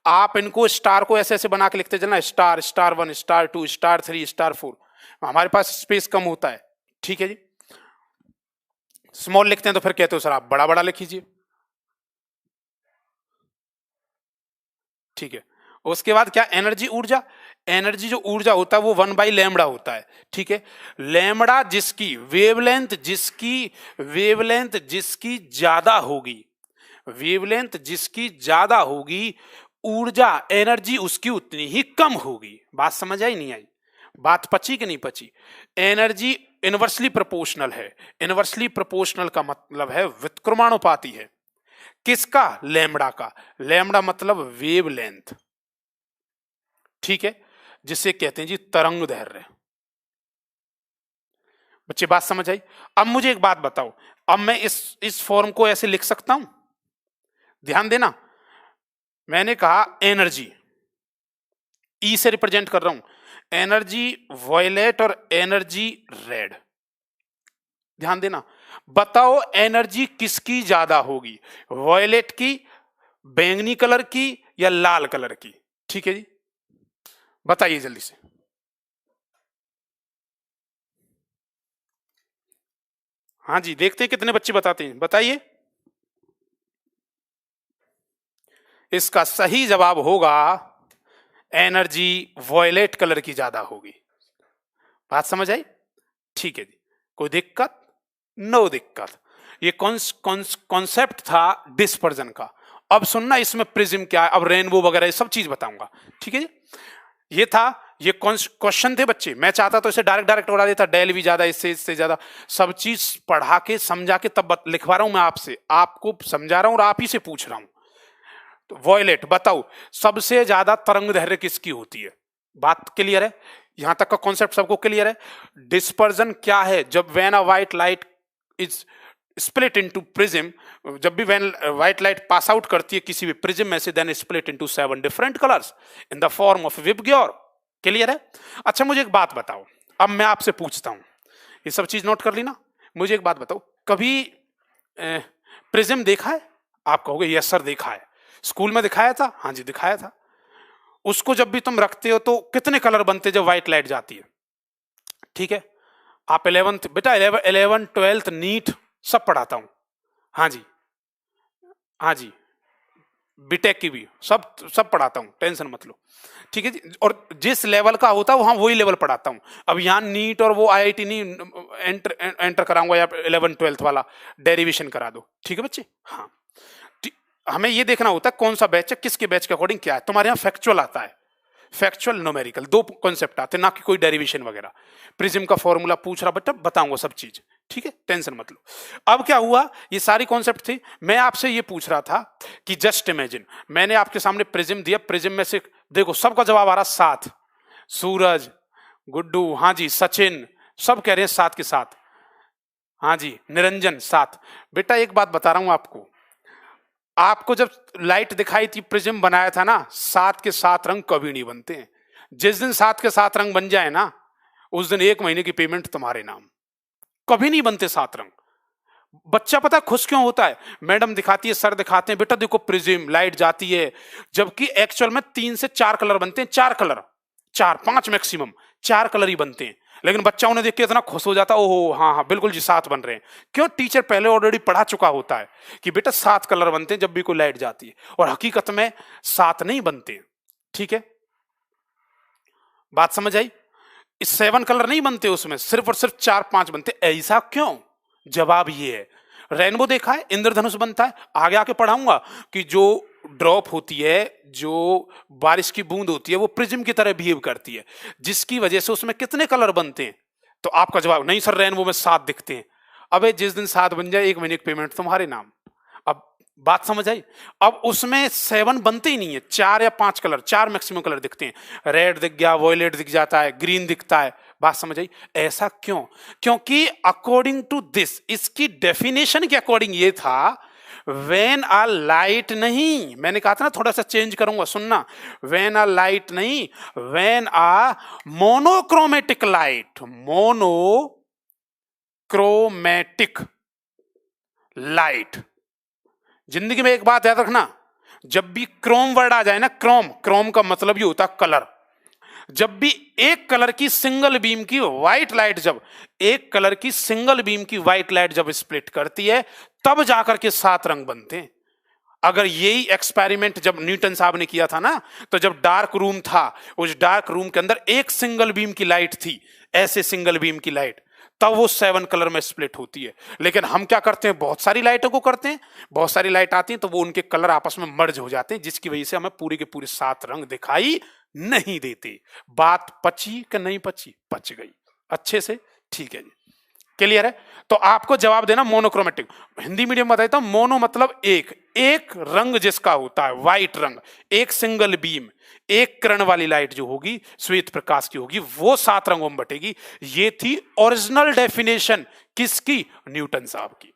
आप इनको स्टार को ऐसे ऐसे बना के लिखते चलना, star, star 1, star 2, star 3, star 4। हमारे पास स्पेस कम होता है। ठीक है जी, स्मॉल लिखते हैं तो फिर कहते हो सर आप बड़ा बड़ा लिखिए। ठीक है, उसके बाद क्या? एनर्जी, ऊर्जा। एनर्जी जो ऊर्जा होता है वो 1/λ होता है। ठीक है, लैम्बडा जिसकी वेवलेंथ जिसकी ज्यादा होगी, वेवलेंथ जिसकी ज्यादा होगी, ऊर्जा एनर्जी उसकी उतनी ही कम होगी। बात समझ आई नहीं आई? बात पची कि नहीं पची? एनर्जी इनवर्सली प्रोपोर्शनल है। इनवर्सली प्रोपोर्शनल का मतलब है व्युत्क्रमानुपाती है। किसका? लैम्बडा का। लैम्बडा मतलब वेवलेंथ। ठीक है, जिसे कहते हैं जी तरंग दैर्ध्य। बच्चे बात समझ आई? अब मुझे एक बात बताओ, अब मैं इस फॉर्म को ऐसे लिख सकता हूं? ध्यान देना, मैंने कहा एनर्जी, ई से रिप्रेजेंट कर रहा हूं, एनर्जी वॉयलेट और एनर्जी रेड। ध्यान देना, बताओ एनर्जी किसकी ज्यादा होगी? वॉयलेट की, बैंगनी कलर की, या लाल कलर की? ठीक है जी, बताइए जल्दी से। हाँ जी, देखते हैं कितने बच्चे बताते हैं, बताइए। इसका सही जवाब होगा एनर्जी वॉयलेट कलर की ज्यादा होगी। बात समझ आई? ठीक है जी, कोई दिक्कत? नो दिक्कत। ये कॉन्सेप्ट था डिस्पर्जन का। अब सुनना, इसमें प्रिज्म क्या है, अब रेनबो वगैरह ये सब चीज बताऊंगा। ठीक है जी, ये था, ये क्वेश्चन थे बच्चे। मैं चाहता तो इसे डायरेक्ट उड़ा देता, डेल भी ज्यादा, इससे ज्यादा, सब चीज पढ़ा के समझा के तब लिखवा रहा हूं मैं आपसे, आपको समझा रहा हूं और आप ही से पूछ रहा हूं। तो वॉयलेट बताओ सबसे ज्यादा तरंग दैर्ध्य किसकी होती है? बात क्लियर है? यहां तक का कॉन्सेप्ट सबको क्लियर है? डिस्पर्जन क्या है? जब when a white light is split into prism, जब भी when white light pass out करती है किसी भी प्रिज्म में से, then split into 7 different colours in the form of VIBGYOR. Clear है? अच्छा मुझे एक बात बताओ, अब मैं आपसे पूछता हूं, ये सब चीज नोट कर ली ना? मुझे एक बात बताओ, कभी प्रिज्म देखा है? आप कहोगे यस सर देखा है, स्कूल में दिखाया था। हाँ जी दिखाया था। उसको जब भी तुम रखते हो तो कितने कलर बनते जब व्हाइट लाइट जाती है? ठीक है, आप 11th बेटा, 11 12th नीट सब पढ़ाता हूं। हाँ जी, हाँ जी, बीटेक की भी सब सब पढ़ाता हूं, टेंशन मत लो। ठीक है जी, और जिस लेवल का होता है वहां वही लेवल पढ़ाता हूं। अब यहाँ नीट और वो आईआईटी नहीं एंटर कराऊंगा, या 11 12th वाला डेरिवेशन करा दो। ठीक है बच्चे? हाँ, हमें ये देखना होता है कौन सा बैच है, किसके बैच के अकॉर्डिंग क्या है। तुम्हारे यहाँ फैक्चुअल आता है, फैक्चुअल न्यूमेरिकल, दो कॉन्सेप्ट आते हैं, ना कि कोई डेरिवेशन वगैरह। प्रिज्म का फॉर्मूला पूछ रहा बच्चा, बताऊंगा सब चीज। ठीक है, टेंशन मत लो। अब क्या हुआ, ये सारी कॉन्सेप्ट थी। मैं आपसे ये पूछ रहा था कि जस्ट इमेजिन, मैंने आपके सामने प्रिज्म दिया, प्रिज्म में से देखो सबका जवाब आ रहा 7। सूरज, गुड्डू, हाँ जी, सचिन, सब कह रहे हैं 7 के 7। हाँ जी, निरंजन 7। बेटा एक बात बता रहा हूं आपको, आपको जब लाइट दिखाई थी, प्रिज्म बनाया था ना, 7 के 7 रंग कभी नहीं बनते हैं। जिस दिन 7 के 7 रंग बन जाए ना, उस दिन 1 महीने की पेमेंट तुम्हारे नाम। कभी नहीं बनते 7 रंग। बच्चा पता खुश क्यों होता है? मैडम दिखाती है, सर दिखाते हैं, बेटा देखो प्रिज्म लाइट जाती है, जबकि एक्चुअल में 3 से 4 कलर बनते हैं। 4 कलर, 4 5 मैक्सिमम 4 कलर ही बनते हैं। लेकिन बच्चा उन्हें देख के इतना खुश हो जाता है, ओहो हाँ हाँ बिल्कुल जी 7 बन रहे हैं। क्यों? टीचर पहले ऑलरेडी पढ़ा चुका होता है कि बेटा 7 कलर बनते हैं जब भी कोई लाइट जाती है, और हकीकत में 7 नहीं बनते। ठीक है, बात समझ आई? 7 कलर नहीं बनते उसमें, सिर्फ और सिर्फ 4 5 बनते। ऐसा क्यों? जवाब ये है, रेनबो देखा है, इंद्रधनुष बनता है, आगे आके पढ़ाऊंगा कि जो ड्रॉप होती है, जो बारिश की बूंद होती है, वो प्रिज्म की तरह बिहेव करती है, जिसकी वजह से उसमें कितने कलर बनते हैं। तो आपका जवाब नहीं सर रेनबो में 7 दिखते हैं। अबे जिस दिन 7 बन जाए 1 महीने की पेमेंट तुम्हारे नाम। अब बात समझ आई? अब उसमें 7 बनते ही नहीं है, 4 या 5 कलर, 4 मैक्सिमम कलर दिखते हैं। रेड दिख गया, वॉयलेट दिख जाता है, ग्रीन दिखता है। बात समझ आई? ऐसा क्यों? क्योंकि अकॉर्डिंग टू दिस, इसकी डेफिनेशन के अकॉर्डिंग ये था, वेन अ लाइट नहीं, मैंने कहा था ना थोड़ा सा चेंज करूंगा, सुनना। वेन अ लाइट नहीं, when a monochromatic light, monochromatic light. जिंदगी में एक बात याद रखना, जब भी क्रोम वर्ड आ जाए ना, क्रोम, क्रोम का मतलब ये होता है कलर। जब भी एक कलर की सिंगल बीम की व्हाइट लाइट, जब एक कलर की सिंगल बीम की व्हाइट लाइट जब स्प्लिट करती है, तब जाकर के 7 रंग बनते हैं। अगर यही एक्सपेरिमेंट जब न्यूटन साहब ने किया था ना, तो जब डार्क रूम था, उस डार्क रूम के अंदर एक सिंगल बीम की लाइट थी, ऐसे सिंगल बीम की लाइट, तब वो 7 कलर में स्प्लिट होती है। लेकिन हम क्या करते हैं, बहुत सारी लाइटों को करते हैं, बहुत सारी लाइट आती हैं तो वो उनके कलर आपस में मर्ज हो जाते हैं, जिसकी वजह से हमें पूरे के पूरे 7 रंग दिखाई नहीं देते। बात पची कि नहीं पची? पच गई अच्छे से। ठीक है जी, क्लियर है? तो आपको जवाब देना मोनोक्रोमेटिक। हिंदी मीडियम बताता हूं, मोनो मतलब एक, एक रंग जिसका होता है, व्हाइट रंग, एक सिंगल बीम, एक किरण वाली लाइट जो होगी, श्वेत प्रकाश की होगी, वो 7 रंगों में बटेगी। ये थी ओरिजिनल डेफिनेशन किसकी? न्यूटन साहब की।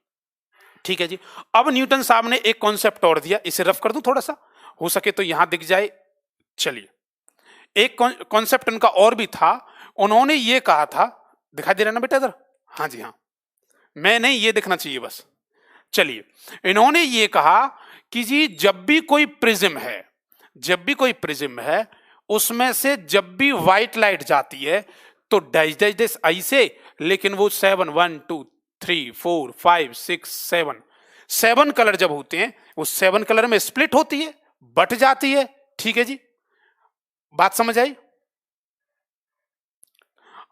ठीक है जी। अब न्यूटन साहब ने एक कॉन्सेप्ट और दिया, इसे रफ कर दूं थोड़ा सा, हो सके तो यहां दिख जाए। चलिए, एक कॉन्सेप्ट उनका और भी था। उन्होंने ये कहा था, दिखाई दे रहा है ना बेटा इधर? हाँ जी हाँ, मैं नहीं, ये दिखना चाहिए बस। चलिए, इन्होंने ये कहा कि जी जब भी कोई प्रिज्म है, जब भी कोई प्रिज्म है, उसमें से जब भी व्हाइट लाइट जाती है तो डैश डैश डैश ऐसे, लेकिन वो 7 1 2 3 4 5 6 7 7 कलर जब होते हैं, वो 7 कलर में स्प्लिट होती है, बट जाती है। ठीक है जी, बात समझ आई?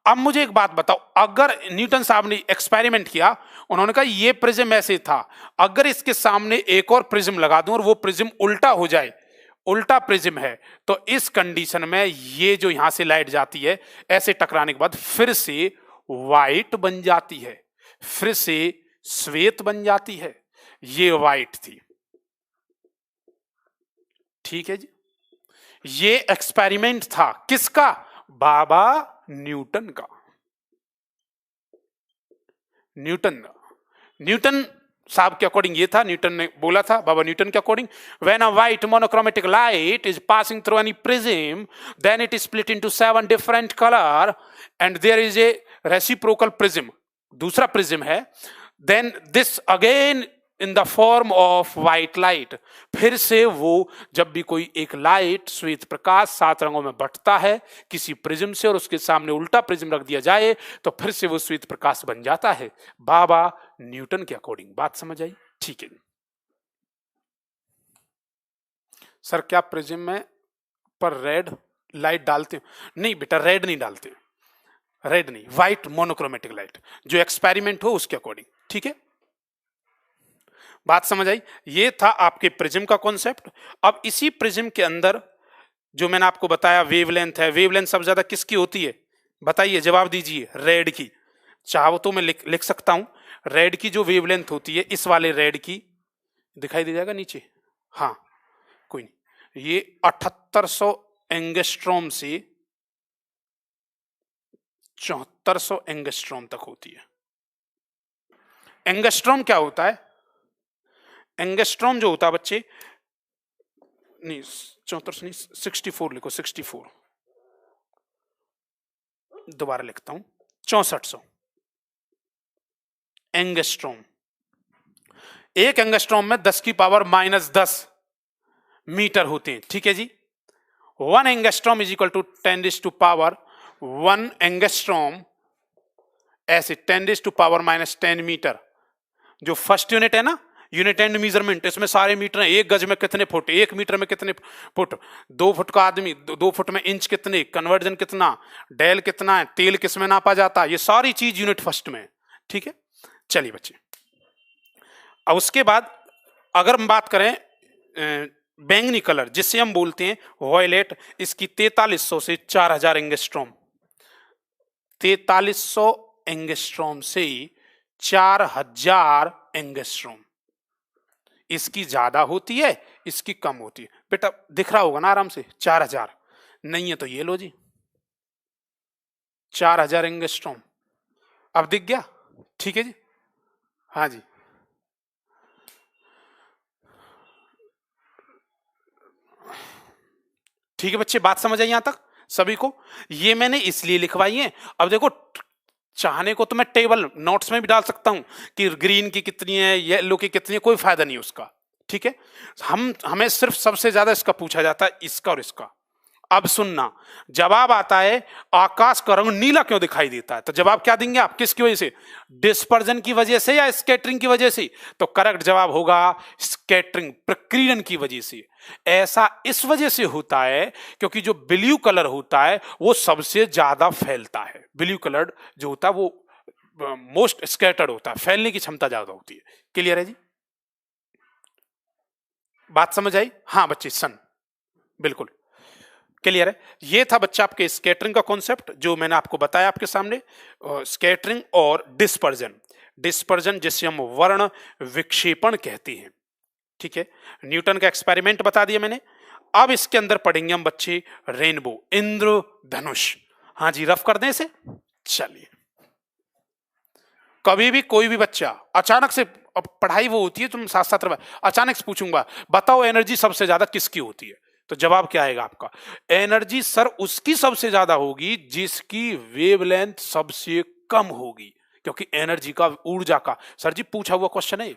अब मुझे एक बात बताओ, अगर न्यूटन साहब ने एक्सपेरिमेंट किया, उन्होंने कहा ये प्रिज्म ऐसे था, अगर इसके सामने एक और प्रिज्म लगा दूं और वो प्रिज्म उल्टा हो जाए, उल्टा प्रिज्म है, तो इस कंडीशन में ये जो यहां से लाइट जाती है, ऐसे टकराने के बाद फिर से व्हाइट बन जाती है, फिर से श्वेत बन जाती है। ये व्हाइट थी। ठीक है जी, ये एक्सपेरिमेंट था किसका? बाबा न्यूटन का। न्यूटन, न्यूटन साहब के अकॉर्डिंग ये था, न्यूटन ने बोला था, बाबा न्यूटन के according, when a white monochromatic light is passing through any prism, then it is split into 7 different colour and there is a reciprocal prism, दूसरा प्रिज्म है, then this again in the form of white light, फिर से वो जब भी कोई एक light श्वेत प्रकाश 7 रंगों में बटता है किसी प्रिज्म से और उसके सामने उल्टा प्रिज्म रख दिया जाए तो फिर से वो श्वेत प्रकाश बन जाता है, बाबा न्यूटन के अकॉर्डिंग। बात समझ आई? ठीक है सर, क्या प्रिज्म में पर रेड लाइट डालते हो? नहीं बेटा, रेड नहीं डालते, रेड नहीं, व्हाइट मोनोक्रोमेटिक लाइट, जो एक्सपेरिमेंट हो उसके अकॉर्डिंग। ठीक है, बात समझ आई? ये था आपके प्रिज्म का कॉन्सेप्ट। अब इसी प्रिज्म के अंदर जो मैंने आपको बताया वेवलेंथ है, वेवलेंथ सबसे ज्यादा किसकी होती है? बताइए, जवाब दीजिए। रेड की। चाहो तो मैं लिख सकता हूं, रेड की जो वेवलेंथ होती है, इस वाले रेड की, दिखाई दे जाएगा नीचे? हाँ, कोई नहीं, ये 7800 एंगस्ट्रॉम से 7400 एंगस्ट्रॉम तक होती है। एंगस्ट्रॉम क्या होता है? एंगस्ट्रॉम जो होता है बच्चे, नहीं 34 नहीं 64 लिखो, 64, दोबारा लिखता हूं 6400 एंगस्ट्रॉम। एक एंगस्ट्रॉम में 10 की पावर -10 मीटर होते हैं, ठीक है जी। 1 angstrom is equal to 10⁻1 angstrom, ऐसे 10⁻⁻10 मीटर। जो फर्स्ट यूनिट है ना, यूनिट एंड मेजरमेंट, इसमें सारे मीटर हैं। 1 गज में कितने फुट, 1 मीटर में कितने फुट, 2 फुट का आदमी, 2 फुट में इंच कितने, कन्वर्जन कितना, डेल कितना है, तेल किसमें नापा जाता है, ये सारी चीज यूनिट फर्स्ट में, ठीक है। चलिए बच्चे, अब उसके बाद अगर हम बात करें बैंगनी कलर जिससे हम बोलते हैं वॉयलेट, इसकी 4300 से 4000 एंगस्ट्रॉम, 4300 एंगस्ट्रॉम से 4000 एंगस्ट्रॉम, इसकी ज्यादा होती है, इसकी कम होती है। बेटा दिख रहा होगा ना आराम से, 4000 नहीं है तो ये लो जी 4000 एंगस्ट्रॉम, अब दिख गया, ठीक है जी। हाँ जी, ठीक है बच्चे, बात समझ आई यहां तक सभी को। ये मैंने इसलिए लिखवाई है। अब देखो, चाहने को तो मैं टेबल नोट्स में भी डाल सकता हूं कि ग्रीन की कितनी है, येलो की कितनी है, कोई फायदा नहीं उसका, ठीक है। हमें सिर्फ सबसे ज्यादा इसका पूछा जाता है, इसका और इसका। अब सुनना, जवाब आता है आकाश का रंग नीला क्यों दिखाई देता है, तो जवाब क्या देंगे आप, किसकी वजह से, डिस्पर्जन की वजह से या स्कैटरिंग की वजह से, तो करेक्ट जवाब होगा स्कैटरिंग, प्रकीर्णन की वजह से। ऐसा इस वजह से होता है क्योंकि जो ब्लू कलर होता है वो सबसे ज्यादा फैलता है, ब्लू कलर जो होता है वो मोस्ट स्कैटर्ड होता है, फैलने की क्षमता ज्यादा होती है। क्लियर है जी, बात समझ आई। हाँ बच्चे, सन बिल्कुल क्लियर है। ये था बच्चा आपके स्कैटरिंग का कॉन्सेप्ट जो मैंने आपको बताया आपके सामने, स्कैटरिंग और डिस्पर्जन। डिस्पर्जन जिसे हम वर्ण विक्षेपण कहते हैं, ठीक है। न्यूटन का एक्सपेरिमेंट बता दिया मैंने। अब इसके अंदर पढ़ेंगे हम बच्चे रेनबो, इंद्रधनुष। हाँ जी, रफ कर दें इसे। चलिए, कभी भी कोई भी बच्चा अचानक से, अब पढ़ाई वो होती है तुम साथ साथ अचानक से पूछूंगा बताओ एनर्जी सबसे ज्यादा किसकी होती है, तो जवाब क्या आएगा आपका, एनर्जी सर उसकी सबसे ज्यादा होगी जिसकी वेवलेंथ सबसे कम होगी, क्योंकि एनर्जी का, ऊर्जा का, सर जी पूछा हुआ क्वेश्चन है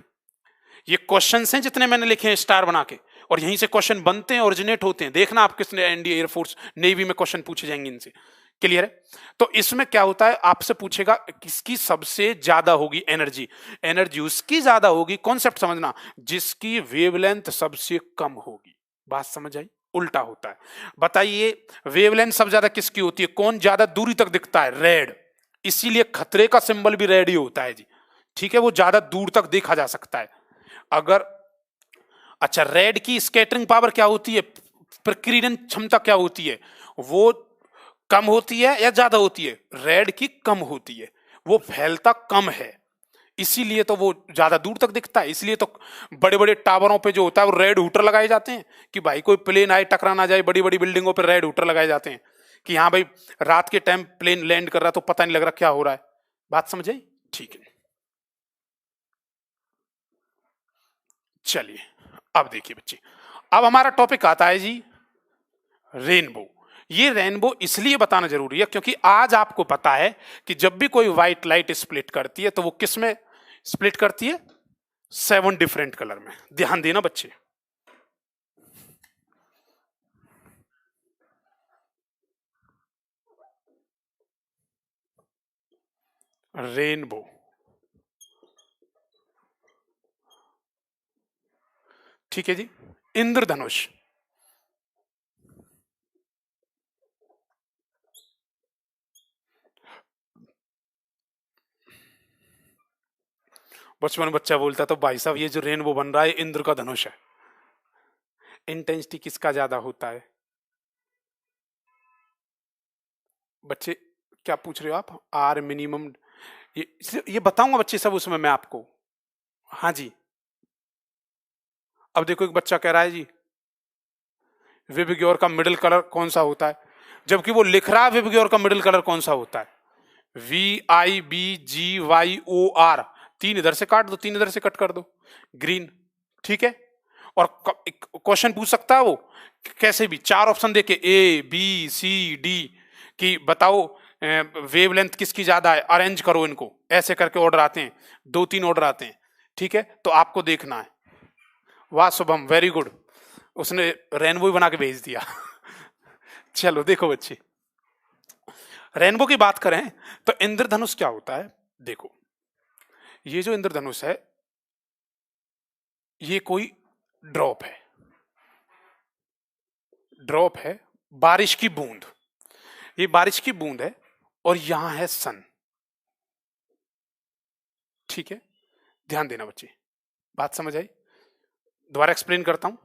ये क्वेश्चन हैं जितने मैंने लिखे हैं स्टार बना के, और यहीं से क्वेश्चन बनते हैं, ओरिजिनेट होते हैं। देखना आप किसने एनडीए, एयरफोर्स, नेवी में क्वेश्चन पूछे जाएंगे इनसे। क्लियर है। तो इसमें क्या होता है, आपसे पूछेगा किसकी सबसे ज्यादा होगी एनर्जी, एनर्जी उसकी ज्यादा होगी, कॉन्सेप्ट समझना, जिसकी वेवलेंथ सबसे कम होगी। बात समझ आई, उल्टा होता है। बताइए वेवलेंथ सबसे ज्यादा किसकी होती है, कौन ज्यादा दूरी तक दिखता है, रेड, इसीलिए खतरे का सिंबल भी रेड ही होता है जी, ठीक है, वो ज्यादा दूर तक देखा जा सकता है। अगर अच्छा, रेड की स्कैटरिंग पावर क्या होती है, प्रकीर्णन क्षमता क्या होती है, वो कम होती है या ज्यादा होती है, रेड की कम होती है, वो फैलता कम है, इसीलिए तो वो ज्यादा दूर तक दिखता है। इसलिए तो बड़े बड़े टावरों पे जो होता है वो रेड हूटर लगाए जाते हैं कि भाई कोई प्लेन आए टकरा ना जाए, बड़ी बड़ी बिल्डिंगों पे रेड हूटर लगाए जाते हैं कि हाँ भाई रात के टाइम प्लेन लैंड कर रहा है तो पता नहीं लग रहा क्या हो रहा है। बात समझे, ठीक है। चलिए अब देखिए बच्चे, अब हमारा टॉपिक आता है जी रेनबो। ये रेनबो इसलिए बताना जरूरी है क्योंकि आज आपको पता है कि जब भी कोई व्हाइट लाइट स्प्लिट करती है तो वो किस में स्प्लिट करती है, 7 डिफरेंट कलर में। ध्यान देना बच्चे, रेनबो, ठीक है जी, इंद्रधनुष, बचपन में बच्चा बोलता तो भाई साहब ये जो रेनबो बन रहा है इंद्र का धनुष है। इंटेंसिटी किसका ज्यादा होता है बच्चे, क्या पूछ रहे हो आप, आर मिनिमम, ये बताऊंगा बच्चे सब उसमें मैं आपको। हाँ जी, अब देखो एक बच्चा कह रहा है जी विबग्योर का मिडिल कलर कौन सा होता है, जबकि वो लिख रहा है विबग्योर का मिडिल कलर कौन सा होता है, VIBGYOR, 3 इधर से काट दो, 3 इधर से कट कर दो, ग्रीन। ठीक है। और क्वेश्चन पूछ सकता है वो कैसे भी, 4 ऑप्शन देके ए बी सी डी कि बताओ वेवलेंथ किसकी ज्यादा है, अरेंज करो इनको, ऐसे करके ऑर्डर आते हैं, 2-3 ऑर्डर आते हैं, ठीक है। तो आपको देखना है। वाह शुभम, वेरी गुड, उसने रेनबो ही बना के भेज दिया। चलो देखो बच्चे, रेनबो की बात करें तो इंद्रधनुष क्या होता है। देखो ये जो इंद्रधनुष है ये कोई ड्रॉप है, ड्रॉप है, बारिश की बूंद, ये बारिश की बूंद है और यहां है सन, ठीक है। ध्यान देना बच्चे, बात समझ आई। दोबारा एक्सप्लेन करता हूं।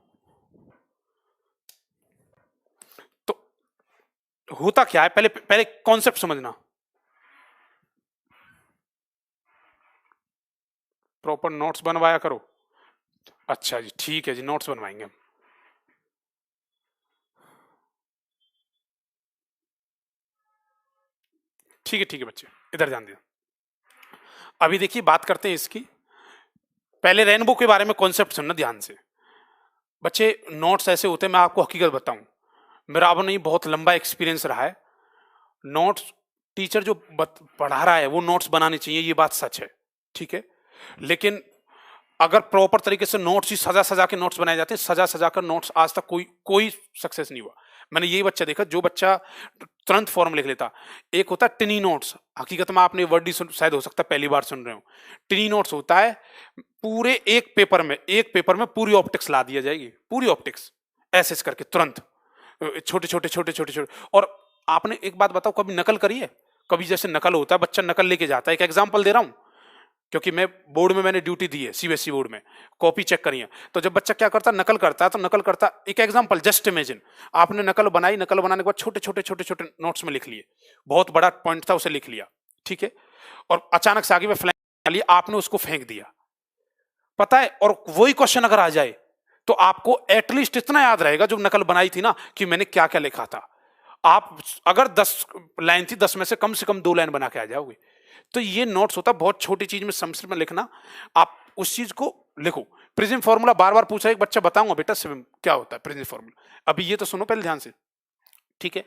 तो होता क्या है, पहले पहले कॉन्सेप्ट समझना। प्रॉपर नोट्स बनवाया करो। अच्छा जी, ठीक है जी, नोट्स बनवाएंगे हम। ठीक है बच्चे, इधर ध्यान दिया। अभी देखिए बात करते हैं इसकी, पहले रेनबो के बारे में कॉन्सेप्ट सुनना ध्यान से। बच्चे नोट्स ऐसे होते हैं, मैं आपको हकीकत बताऊं, मेरा अब नहीं बहुत लंबा एक्सपीरियंस रहा है। नोट्स टीचर जो पढ़ा रहा है वो नोट्स बनाने चाहिए, ये बात सच है, ठीक है। लेकिन अगर प्रॉपर तरीके से नोट्स ही सजा सजा के नोट्स बनाए जाते हैं, सजा सजा कर नोट्स आज तक कोई सक्सेस नहीं हुआ। मैंने यही बच्चा देखा जो बच्चा तुरंत फॉर्म लिख लेता। एक होता है टिनी नोट्स, हकीकत में आपने वर्ड ही शायद हो सकता है पहली बार सुन रहे हो। टिनी नोट्स होता है पूरे एक पेपर में पूरी ऑप्टिक्स ला दिया जाएगी, पूरी ऑप्टिक्स ऐसे करके तुरंत, छोटे छोटे छोटे छोटे छोटे। और आपने एक बात बताओ, कभी नकल करी है? कभी जैसे नकल होता है, बच्चा नकल लेके जाता है, एक एग्जाम्पल दे रहा हूं क्योंकि मैं बोर्ड में मैंने ड्यूटी दी है, सीबीएसई बोर्ड में कॉपी चेक करी है। तो जब बच्चा क्या करता है, नकल करता है, तो नकल करता, एक एग्जांपल जस्ट इमेजिन, आपने नकल बनाई, नकल बनाने के बाद छोटे छोटे छोटे छोटे नोट्स में लिख लिए, बहुत बड़ा पॉइंट था उसे लिख लिया, ठीक है। और अचानक से आगे में फ्लैग लिया, आपने उसको फेंक दिया, पता है। और वही क्वेश्चन अगर आ जाए तो आपको एटलीस्ट इतना याद रहेगा जो नकल बनाई थी ना कि मैंने क्या क्या लिखा था। आप अगर 10 लाइन थी, 10 में से कम 2 लाइन बना के आ जाओगे। तो ये नोट्स होता है, बहुत छोटी चीज में संक्षिप्त में लिखना, आप उस चीज को लिखो। प्रिज्म फार्मूला बार बार पूछा, एक बच्चा बताऊंगा बेटा क्या होता है प्रिज्म फार्मूला, अभी ये तो सुनो पहले ध्यान से, ठीक है।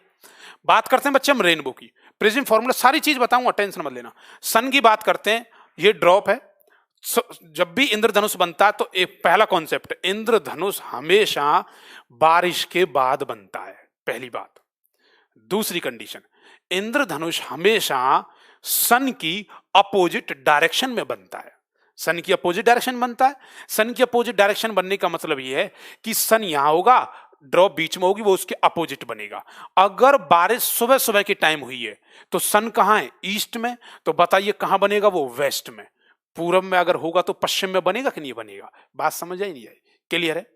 बात करते हैं बच्चे हम रेनबो की, प्रिज्म फार्मूला सारी चीज बताऊंगा, टेंशन मत लेना। सन की बात करते हैं, ये ड्रॉप है। जब भी इंद्रधनुष बनता है तो एक पहला कॉन्सेप्ट, इंद्रधनुष हमेशा बारिश के बाद बनता है, पहली बात। दूसरी कंडीशन, इंद्रधनुष हमेशा सन की अपोजिट डायरेक्शन में बनता है। सन की अपोजिट डायरेक्शन बनता है। सन की अपोजिट डायरेक्शन बनने का मतलब यह है कि सन यहां होगा, ड्रॉप बीच में होगी, वो उसके अपोजिट बनेगा। अगर बारिश सुबह सुबह के टाइम हुई है तो सन कहां है, ईस्ट में, तो बताइए कहां बनेगा वो, वेस्ट में। पूरब में अगर होगा तो पश्चिम में बनेगा कि नहीं बनेगा, बात समझ आई नहीं आई, क्लियर है।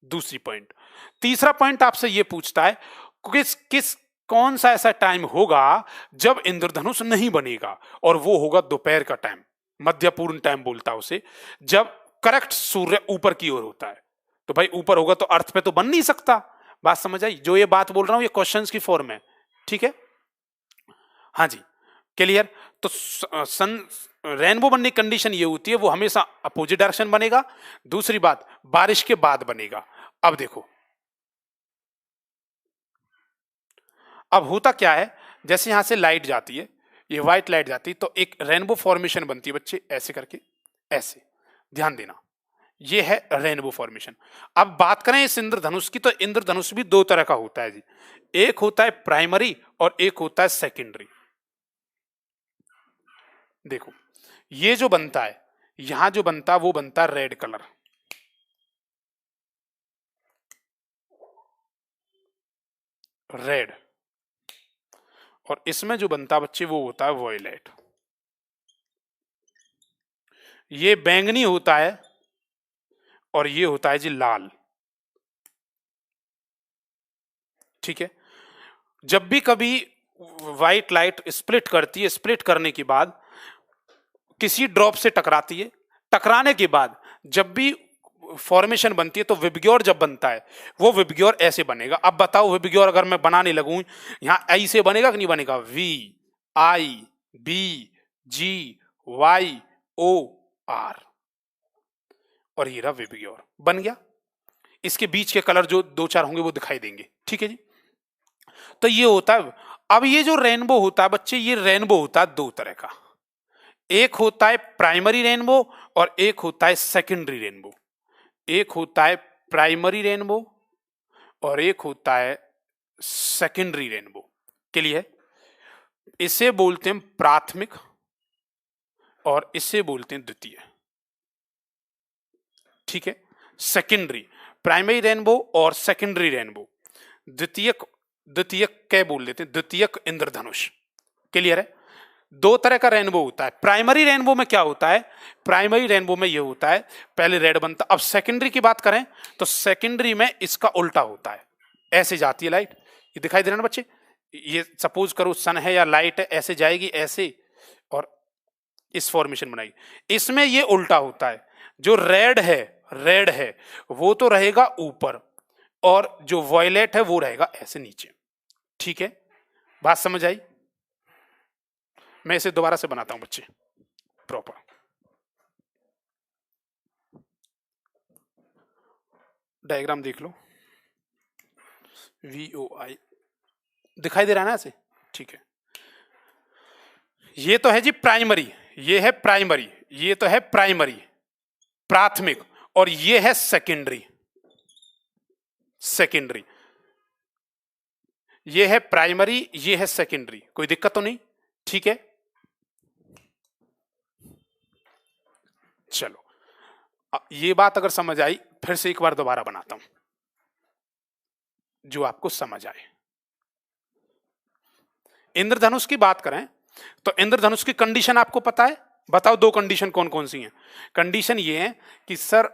दूसरी पॉइंट, तीसरा पॉइंट आपसे यह पूछता है किस कौन सा ऐसा टाइम होगा जब इंद्रधनुष नहीं बनेगा, और वो होगा दोपहर का टाइम, मध्यपूर्ण टाइम बोलता है उसे, जब करेक्ट सूर्य ऊपर की ओर होता है। तो भाई ऊपर होगा तो अर्थ पे तो बन नहीं सकता, बात समझ आई। जो ये बात बोल रहा हूं ये क्वेश्चंस की फॉर्म है, ठीक है। हाँ जी, क्लियर। तो सन रेनबो बनने की कंडीशन ये होती है वो हमेशा अपोजिट डायरेक्शन बनेगा। दूसरी बात, बारिश के बाद बनेगा। अब देखो, अब होता क्या है, जैसे यहां से लाइट जाती है, ये व्हाइट लाइट जाती है, तो एक रेनबो फॉर्मेशन बनती है बच्चे, ऐसे करके, ऐसे, ध्यान देना, ये है रेनबो फॉर्मेशन। अब बात करें इस इंद्रधनुष की, तो इंद्रधनुष भी 2 तरह का होता है जी, एक होता है प्राइमरी और एक होता है सेकेंडरी। देखो ये जो बनता है, यहां जो बनता है वो बनता है रेड कलर, रेड, और इसमें जो बनता है बच्चे वो होता है वॉयलेट। ये बैंगनी होता है और ये होता है जी लाल, ठीक है। जब भी कभी व्हाइट लाइट स्प्लिट करती है, स्प्लिट करने के बाद किसी ड्रॉप से टकराती है, टकराने के बाद जब भी फॉर्मेशन बनती है तो विबग्योर जब बनता है वो विबग्योर ऐसे बनेगा। अब बताओ विबग्योर अगर मैं बनाने लगूं, यहां आई से बनेगा कि नहीं बनेगा, V I B G Y O R, और ये रहा विबग्योर। बन गया। इसके बीच के कलर जो दो चार होंगे वो दिखाई देंगे। ठीक है जी। तो ये होता है। अब ये जो रेनबो होता है बच्चे, ये रेनबो होता है दो तरह का। एक होता है प्राइमरी रेनबो और एक होता है सेकेंडरी रेनबो। एक होता है प्राइमरी रेनबो और एक होता है सेकेंडरी रेनबो। क्लियर? इसे बोलते हैं प्राथमिक और इसे बोलते हैं द्वितीय। ठीक है। सेकेंडरी, प्राइमरी रेनबो और सेकेंडरी रेनबो। द्वितीयक, द्वितीयक क्या बोल लेते हैं, द्वितीयक इंद्रधनुष। क्लियर है? दो तरह का रेनबो होता है। प्राइमरी रेनबो में क्या होता है, प्राइमरी रेनबो में ये होता है पहले रेड बनता। अब सेकेंडरी की बात करें तो सेकेंडरी में इसका उल्टा होता है। ऐसे जाती है लाइट, ये दिखाई दे रहा है ना बच्चे, ये सपोज करो सन है या लाइट है, ऐसे जाएगी ऐसे और इस फॉर्मेशन बनाएगी। इसमें ये उल्टा होता है। जो रेड है, रेड है वो तो रहेगा ऊपर और जो वॉयलेट है वो रहेगा ऐसे नीचे। ठीक है, बात समझ आई? मैं इसे दोबारा से बनाता हूं बच्चे प्रॉपर। डायग्राम देख लो, VOI दिखाई दे रहा है ना ऐसे? ठीक है। ये तो है जी प्राइमरी, ये है प्राइमरी, ये तो है प्राइमरी प्राथमिक, और ये है सेकेंडरी। सेकेंडरी, ये है प्राइमरी, ये है सेकेंडरी। कोई दिक्कत तो नहीं? ठीक है, चलो ये बात अगर समझ आई, फिर से एक बार दोबारा बनाता हूं जो आपको समझ आए। इंद्रधनुष की बात करें तो इंद्रधनुष की कंडीशन आपको पता है? बताओ दो कंडीशन कौन कौन सी हैं। कंडीशन ये है कि सर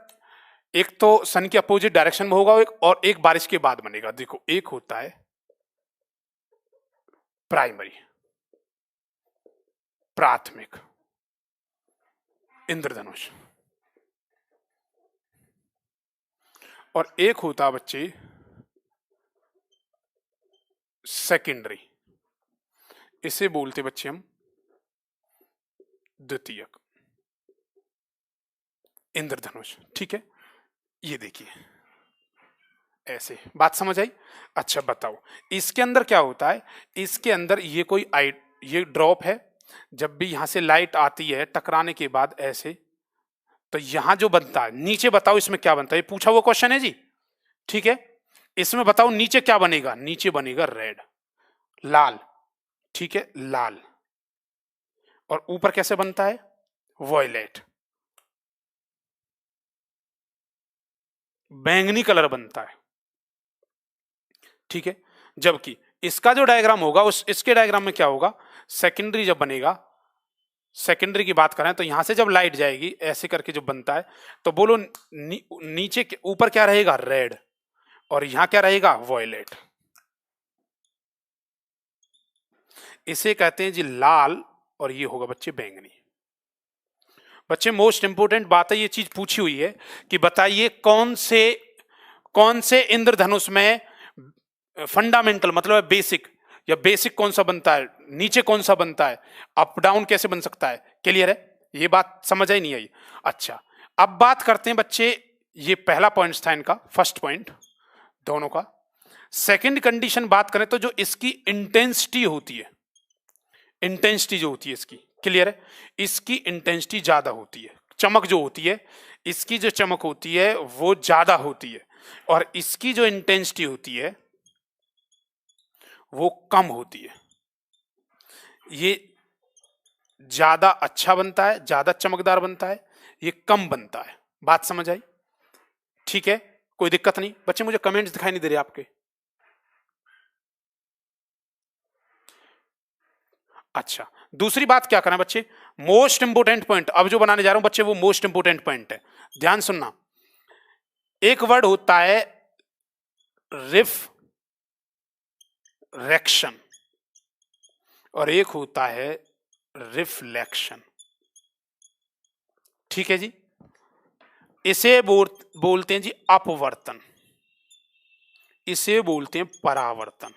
एक तो सन के अपोजिट डायरेक्शन में होगा और एक बारिश के बाद बनेगा। देखो, एक होता है प्राइमरी प्राथमिक इंद्रधनुष और एक होता है बच्चे सेकेंडरी, इसे बोलते बच्चे हम द्वितीयक इंद्रधनुष। ठीक है, ये देखिए ऐसे। बात समझ आई? अच्छा बताओ इसके अंदर क्या होता है। इसके अंदर ये कोई ये ड्रॉप है, जब भी यहां से लाइट आती है टकराने के बाद ऐसे, तो यहां जो बनता है नीचे, बताओ इसमें क्या बनता है। ये पूछा हुआ क्वेश्चन है जी। ठीक है, इसमें बताओ नीचे क्या बनेगा। नीचे बनेगा रेड, लाल। ठीक है, लाल। और ऊपर कैसे बनता है, वॉयलेट, बैंगनी कलर बनता है। ठीक है, जबकि इसका जो डायग्राम होगा उस इसके डायग्राम में क्या होगा, सेकेंडरी जब बनेगा, सेकेंडरी की बात करें तो यहां से जब लाइट जाएगी ऐसे करके जो बनता है, तो बोलो नीचे के ऊपर क्या रहेगा, रेड, और यहां क्या रहेगा, वॉयलेट। इसे कहते हैं जी लाल, और ये होगा बच्चे बैंगनी। बच्चे मोस्ट इंपोर्टेंट बात है, ये चीज पूछी हुई है कि बताइए कौन से इंद्रधनुष में फंडामेंटल मतलब बेसिक, या बेसिक कौन सा बनता है, नीचे कौन सा बनता है, अप डाउन कैसे बन सकता है। क्लियर है? ये बात समझ आई नहीं आई? अच्छा, अब बात करते हैं बच्चे, ये पहला पॉइंट था इनका, फर्स्ट पॉइंट दोनों का। सेकंड कंडीशन बात करें तो जो इसकी इंटेंसिटी होती है, इंटेंसिटी जो होती है इसकी, क्लियर है, इसकी इंटेंसिटी ज्यादा होती है। चमक जो होती है, इसकी जो चमक होती है वो ज्यादा होती है, और इसकी जो इंटेंसिटी होती है वो कम होती है। ये ज्यादा अच्छा बनता है, ज्यादा चमकदार बनता है, ये कम बनता है। बात समझ आई? ठीक है, कोई दिक्कत नहीं बच्चे। मुझे कमेंट्स दिखाई नहीं दे रहे आपके। अच्छा, दूसरी बात क्या करना बच्चे, मोस्ट इंपोर्टेंट पॉइंट अब जो बनाने जा रहा हूं बच्चे, वो मोस्ट इंपोर्टेंट पॉइंट है, ध्यान सुनना। एक वर्ड होता है रिफ्रैक्शन और एक होता है रिफ्लेक्शन। ठीक है जी, इसे बोलते हैं जी अपवर्तन, इसे बोलते हैं परावर्तन।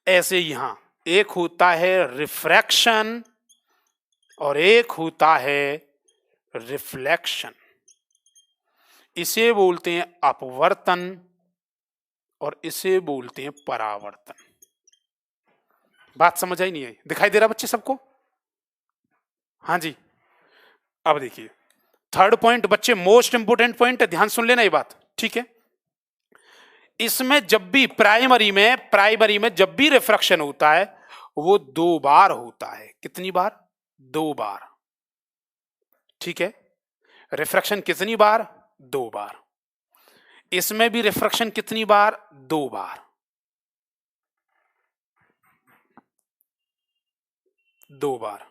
ऐसे यहां एक होता है रिफ्रैक्शन और एक होता है रिफ्लेक्शन, इसे बोलते हैं अपवर्तन और इसे बोलते हैं परावर्तन। बात समझ आई नहीं आई? दिखाई दे रहा बच्चे सबको? हाँ जी। अब देखिए थर्ड पॉइंट बच्चे, मोस्ट इंपोर्टेंट पॉइंट है, ध्यान सुन लेना ये बात, ठीक है। इसमें जब भी प्राइमरी में जब भी रिफ्रैक्शन होता है वो 2 बार होता है। कितनी बार? 2 बार, ठीक है। रिफ्रैक्शन कितनी बार? 2 बार। इसमें भी रिफ्रैक्शन कितनी बार? 2 बार। 2 बार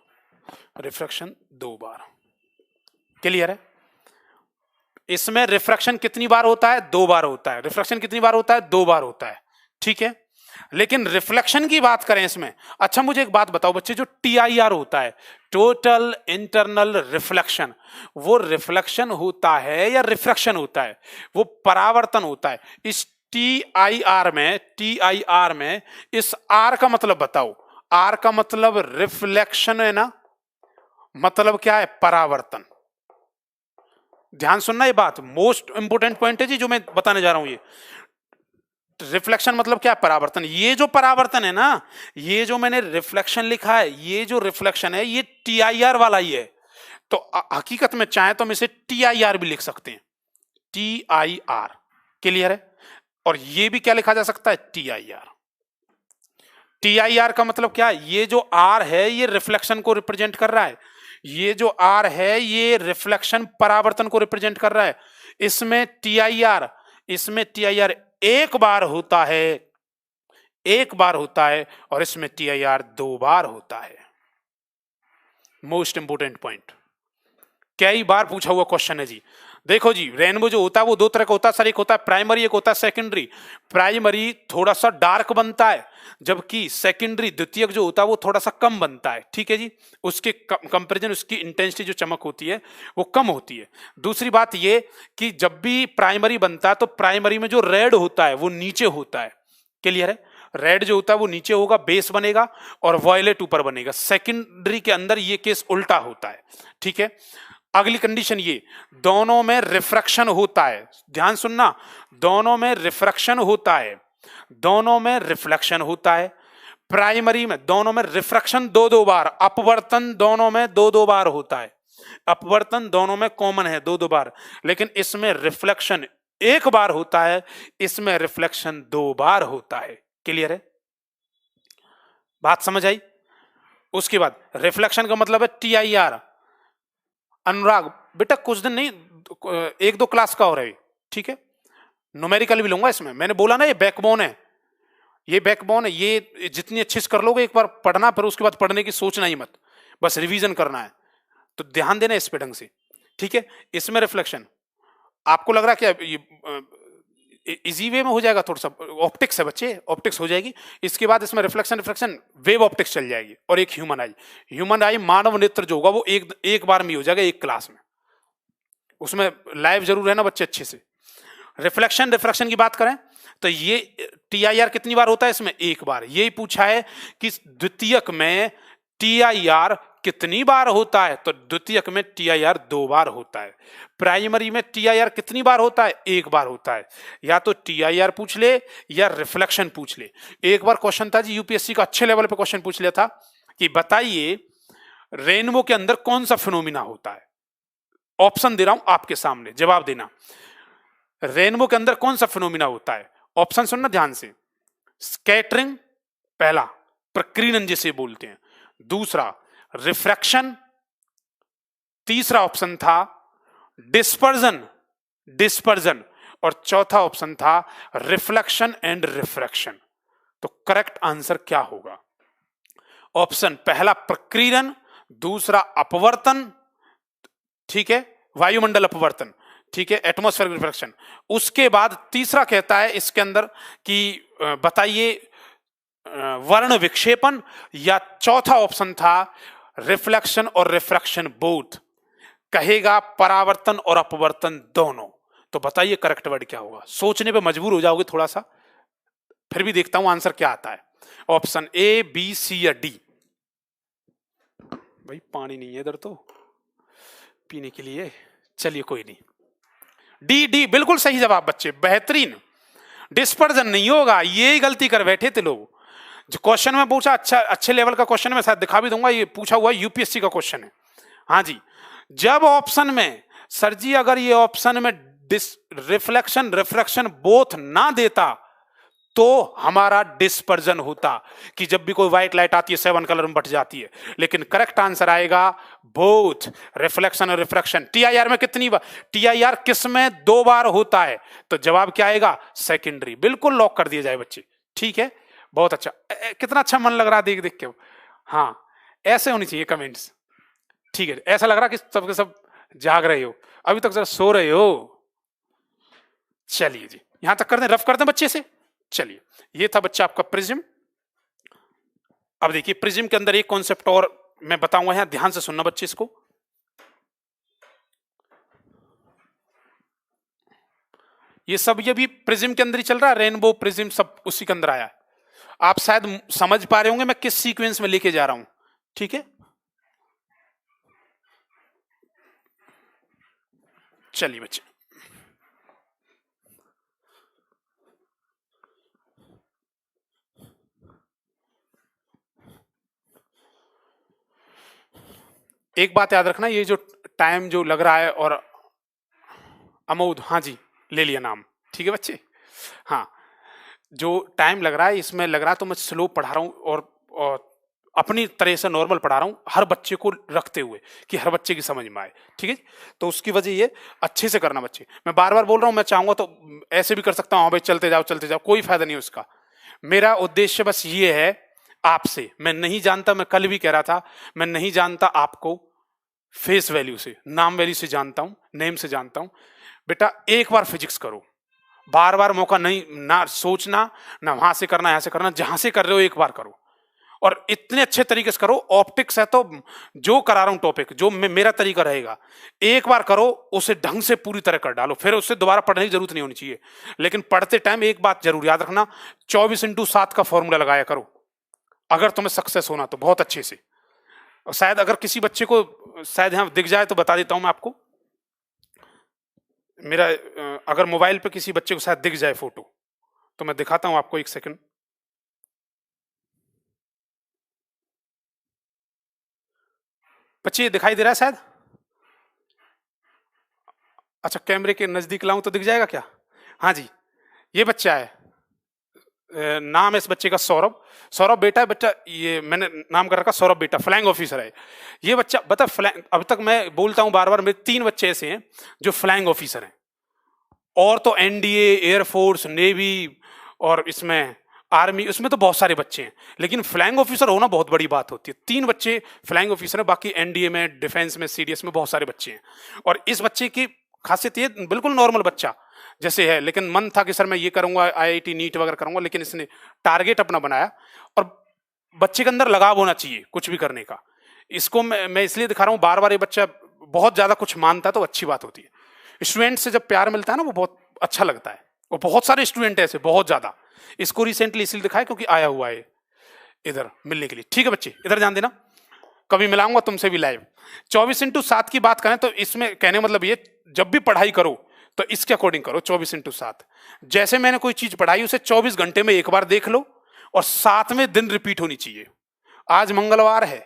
रिफ्रैक्शन, 2 बार। क्लियर है? इसमें रिफ्रैक्शन कितनी बार होता है? 2 बार होता है। रिफ्रैक्शन कितनी बार होता है? 2 बार होता है, ठीक है। लेकिन रिफ्लेक्शन की बात करें इसमें, अच्छा मुझे एक बात बताओ बच्चे, जो TIR होता है, टोटल इंटरनल रिफ्लेक्शन, वो रिफ्लेक्शन होता है या रिफ्रैक्शन होता है? वो परावर्तन होता है। इस TIR में इस R का मतलब बताओ। R का मतलब रिफ्लेक्शन है ना, मतलब क्या है? परावर्तन। ध्यान सुनना, ये बात मोस्ट इंपोर्टेंट पॉइंट है जी जो मैं बताने जा रहा हूं। ये रिफ्लेक्शन मतलब क्या? परावर्तन। ये जो परावर्तन है ना, ये जो मैंने रिफ्लेक्शन लिखा है, ये जो रिफ्लेक्शन है ये TIR वाला ही है। तो हकीकत में चाहे तो हम इसे TIR भी लिख सकते हैं, TIR। क्लियर है? और ये भी क्या लिखा जा सकता है? TIR। TIR का मतलब क्या? ये जो R है ये रिफ्लेक्शन को रिप्रेजेंट कर रहा है, ये जो R है ये रिफ्लेक्शन परावर्तन को रिप्रेजेंट कर रहा है। इसमें TIR एक बार होता है, एक बार होता है, और इसमें TIR 2 बार होता है। मोस्ट इंपोर्टेंट पॉइंट, कई बार पूछा हुआ क्वेश्चन है जी। देखो जी, रेनबो जो होता है वो 2 तरह का होता है सर, एक होता है प्राइमरी, एक होता है सेकेंडरी। प्राइमरी थोड़ा सा डार्क बनता है, जबकि सेकेंडरी द्वितीयक जो होता है वो थोड़ा सा कम बनता है, ठीक है जी। उसके कंपैरिजन उसकी इंटेंसिटी जो चमक होती है वो कम होती है। दूसरी बात ये कि जब भी प्राइमरी बनता है तो प्राइमरी में जो रेड होता है वो नीचे होता है। क्लियर है? रेड जो होता है वो नीचे होगा, बेस बनेगा, और वॉयलेट ऊपर बनेगा। सेकेंडरी के अंदर ये केस उल्टा होता है, ठीक है। अगली कंडीशन ये, दोनों में रिफ्रैक्शन होता है। ध्यान सुनना, दोनों में रिफ्रैक्शन होता है, दोनों में रिफ्लेक्शन होता है। प्राइमरी में दोनों में रिफ्रैक्शन 2-2 बार, अपवर्तन दोनों में 2-2 बार होता है। अपवर्तन दोनों में कॉमन है 2-2 बार, लेकिन इसमें रिफ्लेक्शन 1 बार होता है, इसमें रिफ्लेक्शन 2 बार होता है। क्लियर है? बात समझ आई? उसके बाद रिफ्लेक्शन का मतलब है TIR। अनुराग बेटा कुछ दिन नहीं, 1-2 क्लास का हो रहा है, ठीक है। न्यूमेरिकल भी लूंगा इसमें, मैंने बोला ना ये बैकबोन है, ये बैकबोन है। ये जितनी अच्छी से कर लोगे एक बार पढ़ना, फिर उसके बाद पढ़ने की सोचना ही मत, बस रिवीजन करना है। तो ध्यान देना इस पे ढंग से, ठीक है। इसमें रिफ्लेक्शन आपको लग रहा है क्या इजी वे में हो जाएगा? थोड़ा सा ऑप्टिक्स है बच्चे, ऑप्टिक्स हो जाएगी। इसके बाद इसमें रिफ्लेक्शन वेव ऑप्टिक्स चल जाएगी, और एक ह्यूमन आई मानव नेत्र जो होगा वो एक बार में हो जाएगा, एक क्लास में। उसमें लाइव जरूर है ना बच्चे अच्छे से। रिफ्लेक्शन की बात करें तो ये TIR कितनी बार होता है? इसमें 1 बार। यही पूछा है कि द्वितीयक में TIR कितनी बार होता है, तो द्वितीयक में TIR 2 बार होता है। प्राइमरी में TIR कितनी बार होता है? 1 बार होता है। या तो TIR पूछ ले या रिफ्लेक्शन पूछ ले। एक बार क्वेश्चन था जी UPSC का, अच्छे लेवल पे क्वेश्चन पूछ लिया था कि बताइए रेनबो के अंदर कौन सा फिनोमिना होता है। ऑप्शन दे रहा हूं आपके सामने, जवाब देना। रेनबो के अंदर कौन सा फिनोमिना होता है? ऑप्शन सुनना ध्यान से। स्कैटरिंग पहला, प्रकीर्णन जिसे बोलते हैं। दूसरा रिफ्रैक्शन, तीसरा ऑप्शन था डिस्पर्जन, और चौथा ऑप्शन था रिफ्लेक्शन एंड रिफ्रैक्शन। तो करेक्ट आंसर क्या होगा? ऑप्शन पहला प्रकीर्णन, दूसरा अपवर्तन, ठीक है, वायुमंडल अपवर्तन, ठीक है, एटमॉस्फेरिक रिफ्रैक्शन। उसके बाद तीसरा कहता है इसके अंदर कि बताइए वर्ण विक्षेपण, या चौथा ऑप्शन था रिफ्लेक्शन और रिफ्रैक्शन बोथ, कहेगा परावर्तन और अपवर्तन दोनों। तो बताइए करेक्ट वर्ड क्या होगा? सोचने पे मजबूर हो जाओगे थोड़ा सा, फिर भी देखता हूं आंसर क्या आता है। ऑप्शन A, B, C या D? भाई पानी नहीं है इधर तो। पीने के लिए। चलिए कोई नहीं, डी डी बिल्कुल सही जवाब बच्चे, बेहतरीन। डिस्पर्जन नहीं होगा, यही गलती कर बैठे थे लोग। जो क्वेश्चन में पूछा, अच्छा अच्छे लेवल का क्वेश्चन में शायद दिखा भी दूंगा, ये पूछा हुआ यूपीएससी का क्वेश्चन है। हाँ जी, जब ऑप्शन में सर जी अगर ये ऑप्शन में रिफ्लेक्शन रिफ्रैक्शन बोथ ना देता तो हमारा डिस्पर्जन होता, कि जब भी कोई व्हाइट लाइट आती है 7 कलर में बट जाती है। लेकिन करेक्ट आंसर आएगा बोथ, रिफ्लेक्शन और रिफ्रैक्शन। टीआईआर में कितनी बार, टीआईआर किस में 2 बार होता है, तो जवाब क्या आएगा, सेकेंडरी। बिल्कुल लॉक कर दिया जाए बच्चे, ठीक है, बहुत अच्छा। कितना अच्छा मन लग रहा है देख देख के। हाँ, ऐसे होनी चाहिए कमेंट्स, ठीक है। ऐसा लग रहा कि सबके सब जाग रहे हो, अभी तक जरा सो रहे हो। चलिए जी, यहां तक कर दें, रफ कर दें बच्चे से। चलिए, ये था बच्चा आपका प्रिज्म। अब देखिए प्रिज्म के अंदर एक कॉन्सेप्ट और मैं बताऊंगा, यहां ध्यान से सुनना बच्चे इसको। ये सब ये भी प्रिज्म के अंदर ही चल रहा है, रेनबो प्रिज्म सब उसी के अंदर आया है। आप शायद समझ पा रहे होंगे मैं किस सीक्वेंस में लेके जा रहा हूं, ठीक है। चलिए बच्चे, एक बात याद रखना, ये जो टाइम जो लग रहा है, और अमोद, हाँ जी ले लिया नाम, ठीक है बच्चे। हाँ, जो टाइम लग रहा है इसमें लग रहा है तो मैं स्लो पढ़ा रहा हूँ और अपनी तरह से नॉर्मल पढ़ा रहा हूँ, हर बच्चे को रखते हुए कि हर बच्चे की समझ में आए, ठीक है। तो उसकी वजह ये अच्छे से करना बच्चे। मैं बार बार बोल रहा हूँ, मैं चाहूंगा तो ऐसे भी कर सकता हूँ, हाँ भाई चलते जाओ, कोई फायदा नहीं उसका। मेरा उद्देश्य बस ये है आपसे, मैं नहीं जानता, मैं कल भी कह रहा था, मैं नहीं जानता आपको फेस वैल्यू से, नाम वैल्यू से जानता हूं, नेम से जानता हूं। बेटा एक बार फिजिक्स करो, बार बार मौका नहीं, ना सोचना, ना वहां से करना यहां से करना, जहां से कर रहे हो एक बार करो, और इतने अच्छे तरीके से करो। ऑप्टिक्स है तो जो करा रहा हूं टॉपिक, जो मेरा तरीका रहेगा, एक बार करो, उसे ढंग से पूरी तरह कर डालो, फिर उससे दोबारा पढ़ने की जरूरत नहीं होनी चाहिए। लेकिन पढ़ते टाइम एक बात जरूर याद रखना, 24x7 का फॉर्मूला लगाया करो, अगर तुम्हें सक्सेस होना तो बहुत अच्छे से। और शायद अगर किसी बच्चे को शायद यहां दिख जाए तो बता देता हूं मैं आपको, मेरा अगर मोबाइल पे किसी बच्चे को शायद दिख जाए फोटो तो मैं दिखाता हूं आपको, एक सेकंड। बच्चे ये दिखाई दे रहा है शायद, अच्छा कैमरे के नजदीक लाऊं तो दिख जाएगा क्या? हाँ जी, ये बच्चा है, नाम है इस बच्चे का सौरभ। सौरभ बेटा है, बच्चा ये मैंने नाम कर रखा सौरभ बेटा, फ्लाइंग ऑफिसर है ये बच्चा। बता फ्लाइंग, अब तक मैं बोलता हूं बार बार, मेरे 3 बच्चे ऐसे हैं जो फ्लाइंग ऑफिसर हैं, और तो एनडीए, एयरफोर्स, नेवी और इसमें आर्मी, उसमें तो बहुत सारे बच्चे हैं, लेकिन फ्लाइंग ऑफिसर होना बहुत बड़ी बात होती है। 3 बच्चे फ्लाइंग ऑफिसर हैं, बाकी एनडीए में, डिफेंस में, सीडीएस में बहुत सारे बच्चे हैं। और इस बच्चे की खासियत ये, बिल्कुल नॉर्मल बच्चा जैसे है, लेकिन मन था कि सर मैं ये करूंगा, आईआईटी नीट वगैरह करूंगा, लेकिन इसने टारगेट अपना बनाया, और बच्चे के अंदर लगाव होना चाहिए कुछ भी करने का। इसको मैं इसलिए दिखा रहा हूं बार बार, ये बच्चा बहुत ज्यादा कुछ मानता है तो अच्छी बात होती है। स्टूडेंट से जब प्यार मिलता है ना, वो बहुत अच्छा लगता है, और बहुत सारे स्टूडेंट ऐसे, बहुत ज्यादा। इसको रिसेंटली इसलिए दिखाया क्योंकि आया हुआ है इधर मिलने के लिए, ठीक है बच्चे, इधर ध्यान देना, कभी मिलाऊंगा तुमसे भी लाइव। 24x7 की बात करें तो इसमें कहने मतलब ये, जब भी पढ़ाई करो तो इसके अकॉर्डिंग करो, 24x7। जैसे मैंने कोई चीज पढ़ाई उसे 24 घंटे में एक बार देख लो, और 7वें दिन रिपीट होनी चाहिए। आज मंगलवार है,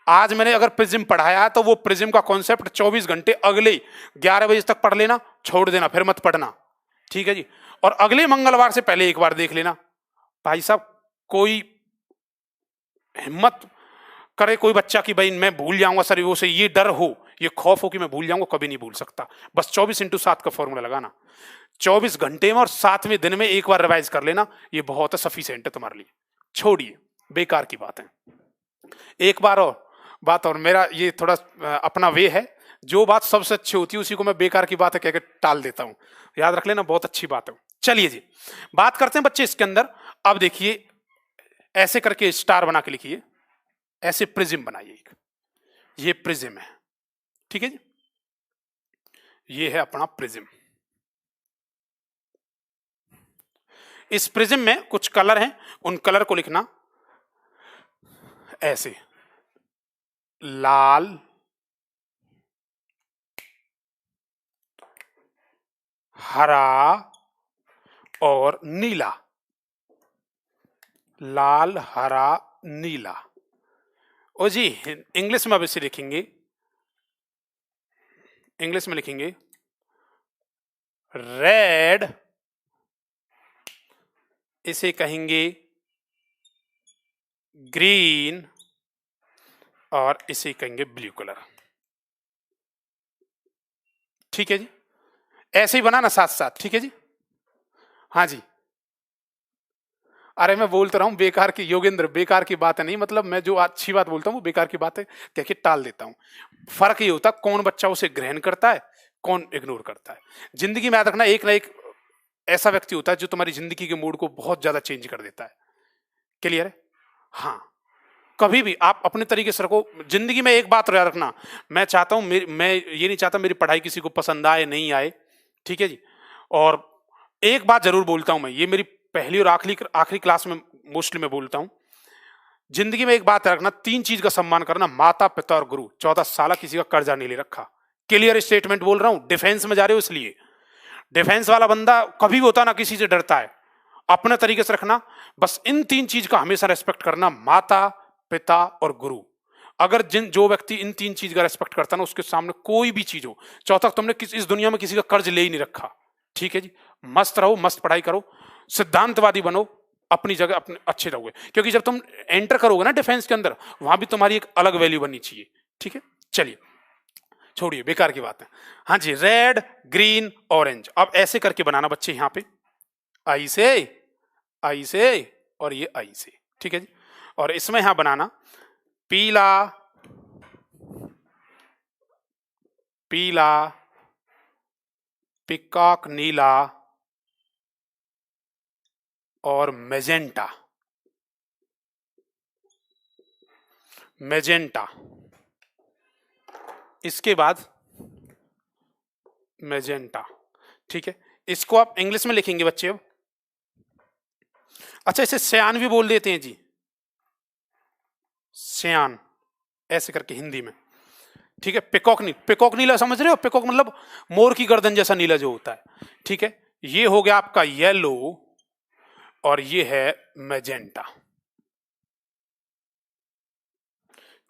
आज मैंने अगर प्रिज्म पढ़ाया तो वो प्रिज्म का कॉन्सेप्ट 24 घंटे अगले 11 बजे तक पढ़ लेना, छोड़ देना, फिर मत पढ़ना, ठीक है जी। और अगले मंगलवार से पहले एक बार देख लेना। भाई साहब, कोई हिम्मत करे कोई बच्चा कि भाई मैं भूल जाऊंगा सर, उसे ये डर हो, ये खौफ हो कि मैं भूल जाऊंगा, कभी नहीं भूल सकता। बस 24x7 का फॉर्मूला लगाना, 24 घंटे में और 7वें दिन में एक बार रिवाइज कर लेना, ये बहुत है, सफिशिएंट है तुम्हारे लिए। छोड़िए बेकार की बात है। एक बार और बात, और मेरा ये थोड़ा अपना वे है, जो बात सबसे अच्छी होती है उसी को मैं बेकार की बात है कहकर टाल देता हूं, याद रख लेना, बहुत अच्छी बात है। चलिए जी, बात करते हैं बच्चे इसके अंदर। अब देखिए, ऐसे करके स्टार बना के लिखिए, ऐसे प्रिज्म बनाइए एक, ये प्रिज्म है, ठीक है जी, ये है अपना प्रिज्म। इस प्रिज्म में कुछ कलर हैं, उन कलर को लिखना ऐसे, लाल, हरा और नीला, लाल हरा नीला। ओ जी इंग्लिश में अब इसे लिखेंगे, इंग्लिश में लिखेंगे रेड, इसे कहेंगे ग्रीन और इसे कहेंगे ब्लू कलर। ठीक है जी, ऐसे ही बनाना साथ साथ। ठीक है जी, हाँ जी। अरे मैं बोलता रहा हूँ बेकार की, योगेंद्र बेकार की बात है नहीं, मतलब मैं जो अच्छी बात बोलता हूँ वो बेकार की बात है कह के टाल देता हूँ। फर्क ये होता है कौन बच्चा उसे ग्रहण करता है, कौन इग्नोर करता है। जिंदगी में याद रखना एक ना एक ऐसा व्यक्ति होता है जो तुम्हारी जिंदगी के मूड को बहुत ज्यादा चेंज कर देता है। क्लियर है? हाँ, कभी भी आप अपने तरीके से रखो जिंदगी में। एक बात याद रखना, मैं चाहता हूं मैं ये नहीं चाहता मेरी पढ़ाई किसी को पसंद आए नहीं आए। ठीक है जी, और एक बात जरूर बोलता हूं मैं, ये मेरी पहली और आखिरी क्लास में मोस्टली मैं बोलता हूं, जिंदगी में एक बात रखना, 3 चीज का सम्मान करना, माता पिता और गुरु। 14 साल किसी का कर्जा नहीं ले रखा। क्लियर स्टेटमेंट बोल रहा हूं, डिफेंस में जा रहे हो इसलिए। डिफेंस वाला बंदा कभी भी होता ना किसी से डरता है, अपने तरीके से रखना। बस इन 3 चीज का हमेशा रेस्पेक्ट करना, माता पिता और गुरु। अगर जो व्यक्ति इन 3 चीज का रेस्पेक्ट करता ना, उसके सामने कोई भी चीज हो, चौथा तुमने इस दुनिया में किसी का कर्ज ले ही नहीं रखा। ठीक है जी, मस्त रहो, मस्त पढ़ाई करो, सिद्धांतवादी बनो, अपनी जगह अपने अच्छे रहोगे, क्योंकि जब तुम एंटर करोगे ना डिफेंस के अंदर, वहां भी तुम्हारी एक अलग वैल्यू बननी चाहिए। ठीक है, चलिए छोड़िए बेकार की बात है। हाँ जी, रेड ग्रीन ऑरेंज। अब ऐसे करके बनाना बच्चे, यहां पे आई से और ये आई से। ठीक है जी, और इसमें यहां बनाना पीला पीला, पिकॉक नीला और मैजेंटा। मैजेंटा, इसके बाद मैजेंटा। ठीक है, इसको आप इंग्लिश में लिखेंगे बच्चे। अब अच्छा, इसे सयान भी बोल देते हैं जी, सयान ऐसे करके हिंदी में। ठीक है, पिकॉक नीला समझ रहे हो? पिकॉक मतलब मोर की गर्दन जैसा नीला जो होता है। ठीक है, ये हो गया आपका येलो और ये है मैजेंटा।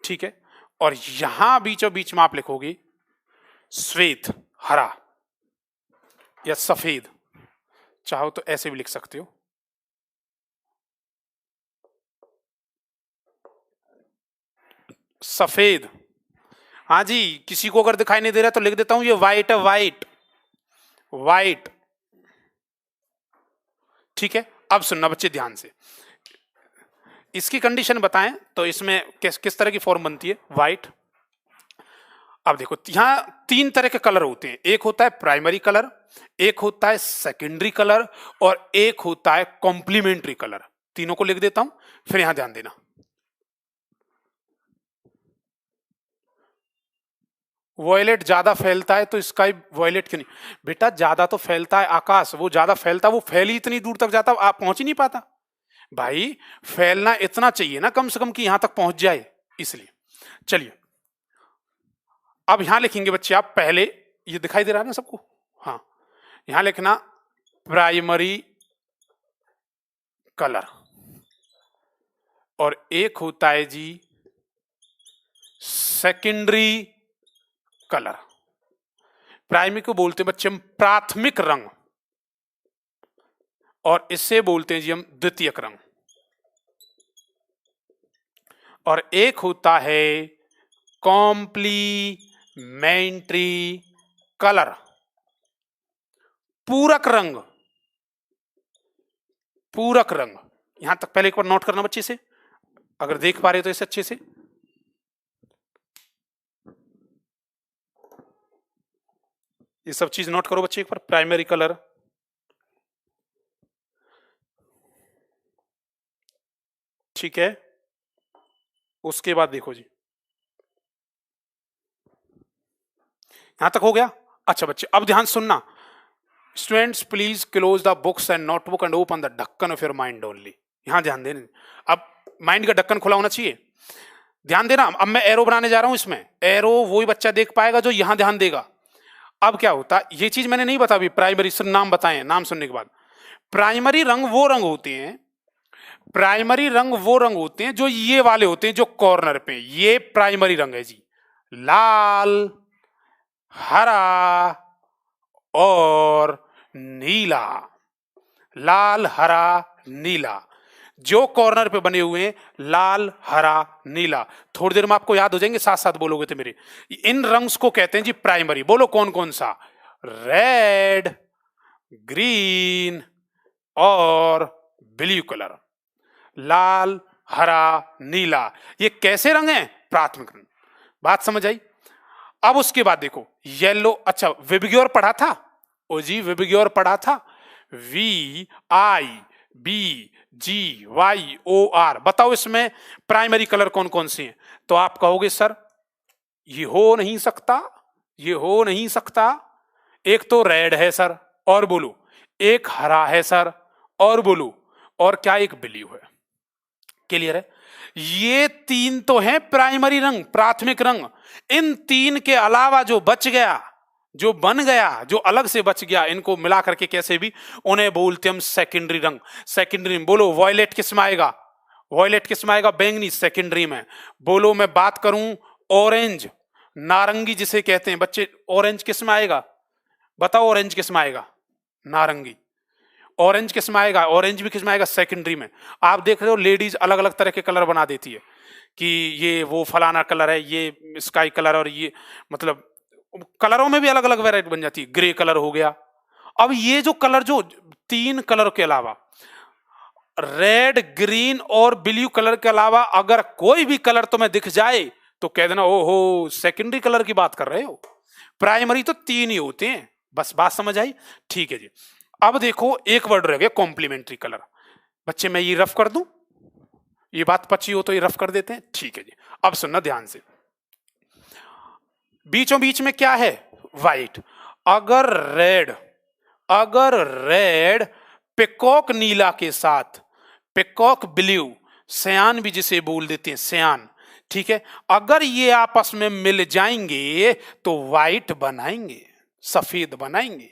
ठीक है, और यहां बीचों बीच में आप लिखोगे श्वेत हरा या सफेद, चाहो तो ऐसे भी लिख सकते हो। सफेद, हाँ जी, किसी को अगर दिखाई नहीं दे रहा तो लिख देता हूं ये व्हाइट है, व्हाइट। ठीक है, अब सुनना बच्चे ध्यान से, इसकी कंडीशन बताएं तो इसमें किस तरह की फॉर्म बनती है व्हाइट। अब देखो यहां 3 तरह के कलर होते हैं, एक होता है प्राइमरी कलर, एक होता है सेकेंडरी कलर और एक होता है कॉम्प्लीमेंट्री कलर। तीनों को लिख देता हूं, फिर यहां ध्यान देना। वॉयलेट ज्यादा फैलता है तो स्काई वॉयलेट क्यों नहीं? बेटा ज्यादा तो फैलता है आकाश, वो ज्यादा फैलता, वो फैल ही इतनी दूर तक जाता, आप पहुंच ही नहीं पाता। भाई फैलना इतना चाहिए ना कम से कम कि यहां तक पहुंच जाए, इसलिए। चलिए अब यहां लिखेंगे बच्चे आप, पहले ये दिखाई दे रहा है ना सबको? हाँ, यहां लिखना प्राइमरी कलर और एक होता है जी सेकेंडरी कलर। प्राइमरी को बोलते हैं बच्चे हम प्राथमिक रंग, और इससे बोलते हैं जी हम द्वितीयक रंग, और एक होता है कॉम्प्लीमेंट्री कलर, पूरक रंग। पूरक रंग, यहां तक पहले एक बार नोट करना बच्चे से, अगर देख पा रहे तो इसे अच्छे से। ये सब चीज नोट करो बच्चे एक बार, प्राइमरी कलर, ठीक है। उसके बाद देखो जी, यहां तक हो गया? अच्छा बच्चे अब ध्यान सुनना, students please close the books and notebook and open the ढक्कन ऑफ योर माइंड ओनली। यहां ध्यान देना, अब माइंड का ढक्कन खुला होना चाहिए, ध्यान देना। अब मैं एरो बनाने जा रहा हूं, इसमें एरो वही बच्चा देख पाएगा जो यहां ध्यान देगा। अब क्या होता है, ये चीज मैंने नहीं बता अभी, प्राइमरी सिर्फ नाम बताए, नाम सुनने के बाद। प्राइमरी रंग वो रंग होते हैं, प्राइमरी रंग वो रंग होते हैं जो ये वाले होते हैं, जो कॉर्नर पे, ये प्राइमरी रंग है जी। लाल, हरा और नीला, लाल हरा नीला, जो कॉर्नर पे बने हुए हैं, लाल हरा नीला। थोड़ी देर में आपको याद हो जाएंगे, साथ साथ बोलोगे तो मेरे। इन रंग्स को कहते हैं जी प्राइमरी। बोलो कौन कौन सा? रेड, ग्रीन और ब्लू कलर, लाल हरा नीला, ये कैसे रंग हैं? प्राथमिक रंग। बात समझ आई? अब उसके बाद देखो येलो, अच्छा विबग्योर पढ़ा था? ओ जी विबग्योर पढ़ा था, VIBGYOR। बताओ इसमें प्राइमरी कलर कौन कौन से हैं? तो आप कहोगे सर ये हो नहीं सकता, ये हो नहीं सकता। एक तो रेड है सर, और बोलो, एक हरा है सर, और बोलो, और क्या एक ब्लू है। क्लियर है? ये तीन तो हैं प्राइमरी रंग, प्राथमिक रंग। इन तीन के अलावा जो बच गया, जो बन गया, जो अलग से बच गया, इनको मिला करके कैसे भी उन्हें बोलते हम सेकेंडरी रंग। सेकेंडरी में बोलो वॉयलेट किस में आएगा? वॉयलेट किस में आएगा? बैंगनी, सेकेंडरी में। बोलो मैं बात करूं ऑरेंज, नारंगी जिसे कहते हैं बच्चे, ऑरेंज किस में आएगा? बताओ ऑरेंज किस में आएगा? नारंगी। ऑरेंज किस में आएगा? ऑरेंज भी किस में आएगा? सेकेंडरी में। आप देख रहे हो लेडीज अलग अलग तरह के कलर बना देती है कि ये वो फलाना कलर है, ये स्काई कलर, और ये मतलब कलरों में भी अलग अलग वैरायटी बन जाती है। ग्रे कलर हो गया। अब ये जो कलर, जो तीन कलर के अलावा, रेड, ग्रीन और ब्लू कलर के अलावा अगर कोई भी कलर तुम्हें दिख जाए तो कह देना ओहो सेकेंडरी कलर की बात कर रहे हो। प्राइमरी तो तीन ही होते हैं। बस बात समझ आई? ठीक है जी। अब देखो एक वर्ड रह गया कॉम्प्लीमेंट्री कलर। बच्चे मैं ये रफ कर दूं, ये बात पची हो तो ये रफ कर देते हैं। ठीक है जी। अब सुनना ध्यान से, बीचों बीच में क्या है? व्हाइट। अगर रेड पिकॉक नीला के साथ, पिकॉक ब्लू, सयान भी जिसे बोल देते हैं, सयान, ठीक है, अगर ये आपस में मिल जाएंगे तो व्हाइट बनाएंगे, सफेद बनाएंगे।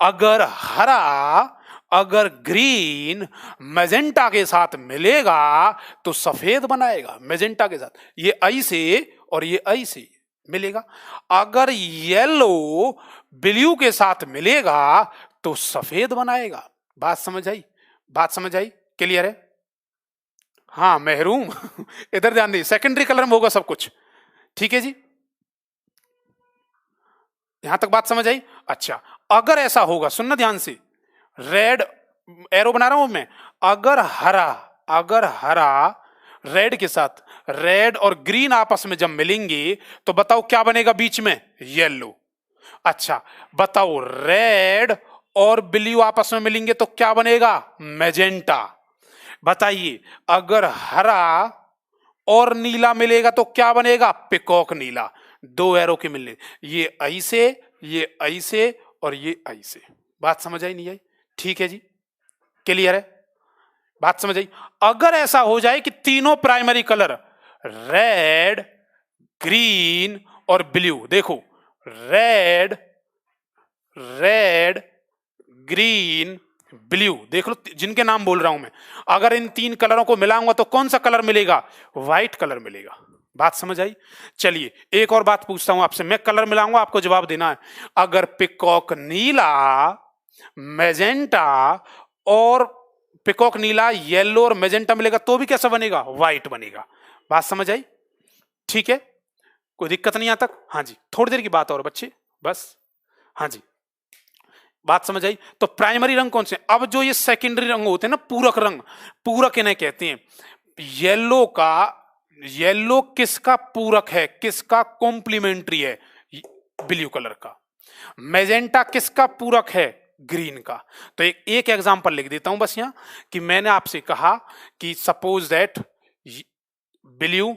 अगर हरा, अगर ग्रीन मैजेंटा के साथ मिलेगा तो सफेद बनाएगा, मैजेंटा के साथ। ये आई से और ये आई से मिलेगा। अगर येलो ब्लू के साथ मिलेगा तो सफेद बनाएगा। बात समझ आई? बात समझ आई? क्लियर है? हाँ महरूम इधर ध्यान दीजिए, सेकेंडरी कलर में होगा सब कुछ। ठीक है जी, यहां तक बात समझ आई? अच्छा, अगर ऐसा होगा, सुनना ध्यान से, रेड एरो बना रहा हूं मैं, अगर हरा रेड के साथ, रेड और ग्रीन आपस में जब मिलेंगे तो बताओ क्या बनेगा बीच में? येलो। अच्छा बताओ, रेड और ब्लू आपस में मिलेंगे तो क्या बनेगा? मैजेंटा। बताइए, अगर हरा और नीला मिलेगा तो क्या बनेगा? पिकॉक नीला। दो एरो के मिलने, ये ऐसे, ये ऐसे और ये ऐसे। बात समझ आई नहीं आई? ठीक है जी, क्लियर है? बात समझ आई? अगर ऐसा हो जाए कि तीनों प्राइमरी कलर, रेड, ग्रीन और ब्लू, देखो रेड, ग्रीन, ब्लू, देख लो जिनके नाम बोल रहा हूं मैं, अगर इन तीन कलरों को मिलाऊंगा तो कौन सा कलर मिलेगा? व्हाइट कलर मिलेगा। बात समझ आई? चलिए एक और बात पूछता हूं आपसे, मैं कलर मिलाऊंगा, आपको जवाब देना है। अगर पिकॉक नीला, मैजेंटा और पिकॉक नीला, येलो और मैजेंटा मिलेगा तो भी कैसा बनेगा? व्हाइट बनेगा। बात समझ आई? ठीक है, कोई दिक्कत नहीं यहां तक? हाँ जी, थोड़ी देर की बात और बच्चे, बस। हाँ जी, बात समझ आई? तो प्राइमरी रंग कौन से? अब जो ये सेकेंडरी रंग होते हैं ना, पूरक रंग, पूरक इन्हें कहते हैं। येलो किसका पूरक है, किसका कॉम्प्लीमेंट्री है? ब्लू कलर का। मैजेंटा किसका पूरक है? ग्रीन का। तो एक एग्जांपल लिख देता हूं बस यहां, कि मैंने आपसे कहा कि suppose that blue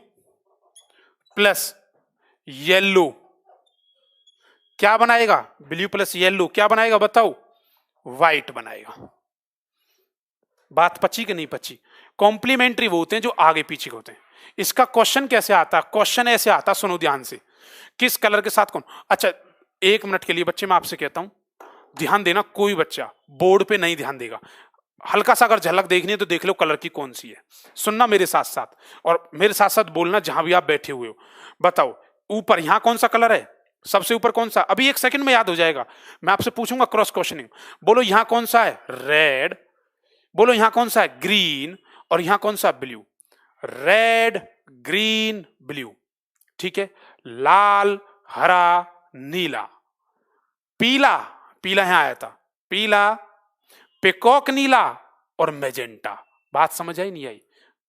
plus yellow क्या बनाएगा? ब्लू प्लस येलो क्या बनाएगा बताओ? व्हाइट बनाएगा। बात पची कि नहीं पची? कॉम्प्लीमेंट्री वो होते हैं जो आगे पीछे होते हैं। इसका क्वेश्चन कैसे आता? क्वेश्चन ऐसे आता, सुनो ध्यान से, किस कलर के साथ कौन। अच्छा 1 मिनट के लिए बच्चे मैं आपसे कहता हूं, ध्यान देना, कोई बच्चा बोर्ड पे नहीं ध्यान देगा। हल्का सा अगर झलक देखनी है तो देख लो कलर की कौन सी है, सुनना मेरे साथ साथ, और मेरे साथ साथ बोलना जहां भी आप बैठे हुए हो। बताओ ऊपर यहां कौन सा कलर है, सबसे ऊपर कौन सा, अभी 1 सेकंड में याद हो जाएगा। मैं आपसे पूछूंगा क्रॉस क्वेश्चनिंग, बोलो यहां कौन सा है, रेड, बोलो यहां कौन सा है, ग्रीन, और यहां कौन सा, ब्लू। रेड, ग्रीन, ब्लू, ठीक है। लाल, हरा, नीला, पीला, पीला यहां आया था, पीला, पिकॉक नीला, और मैजेंटा। बात समझ आई नहीं आई,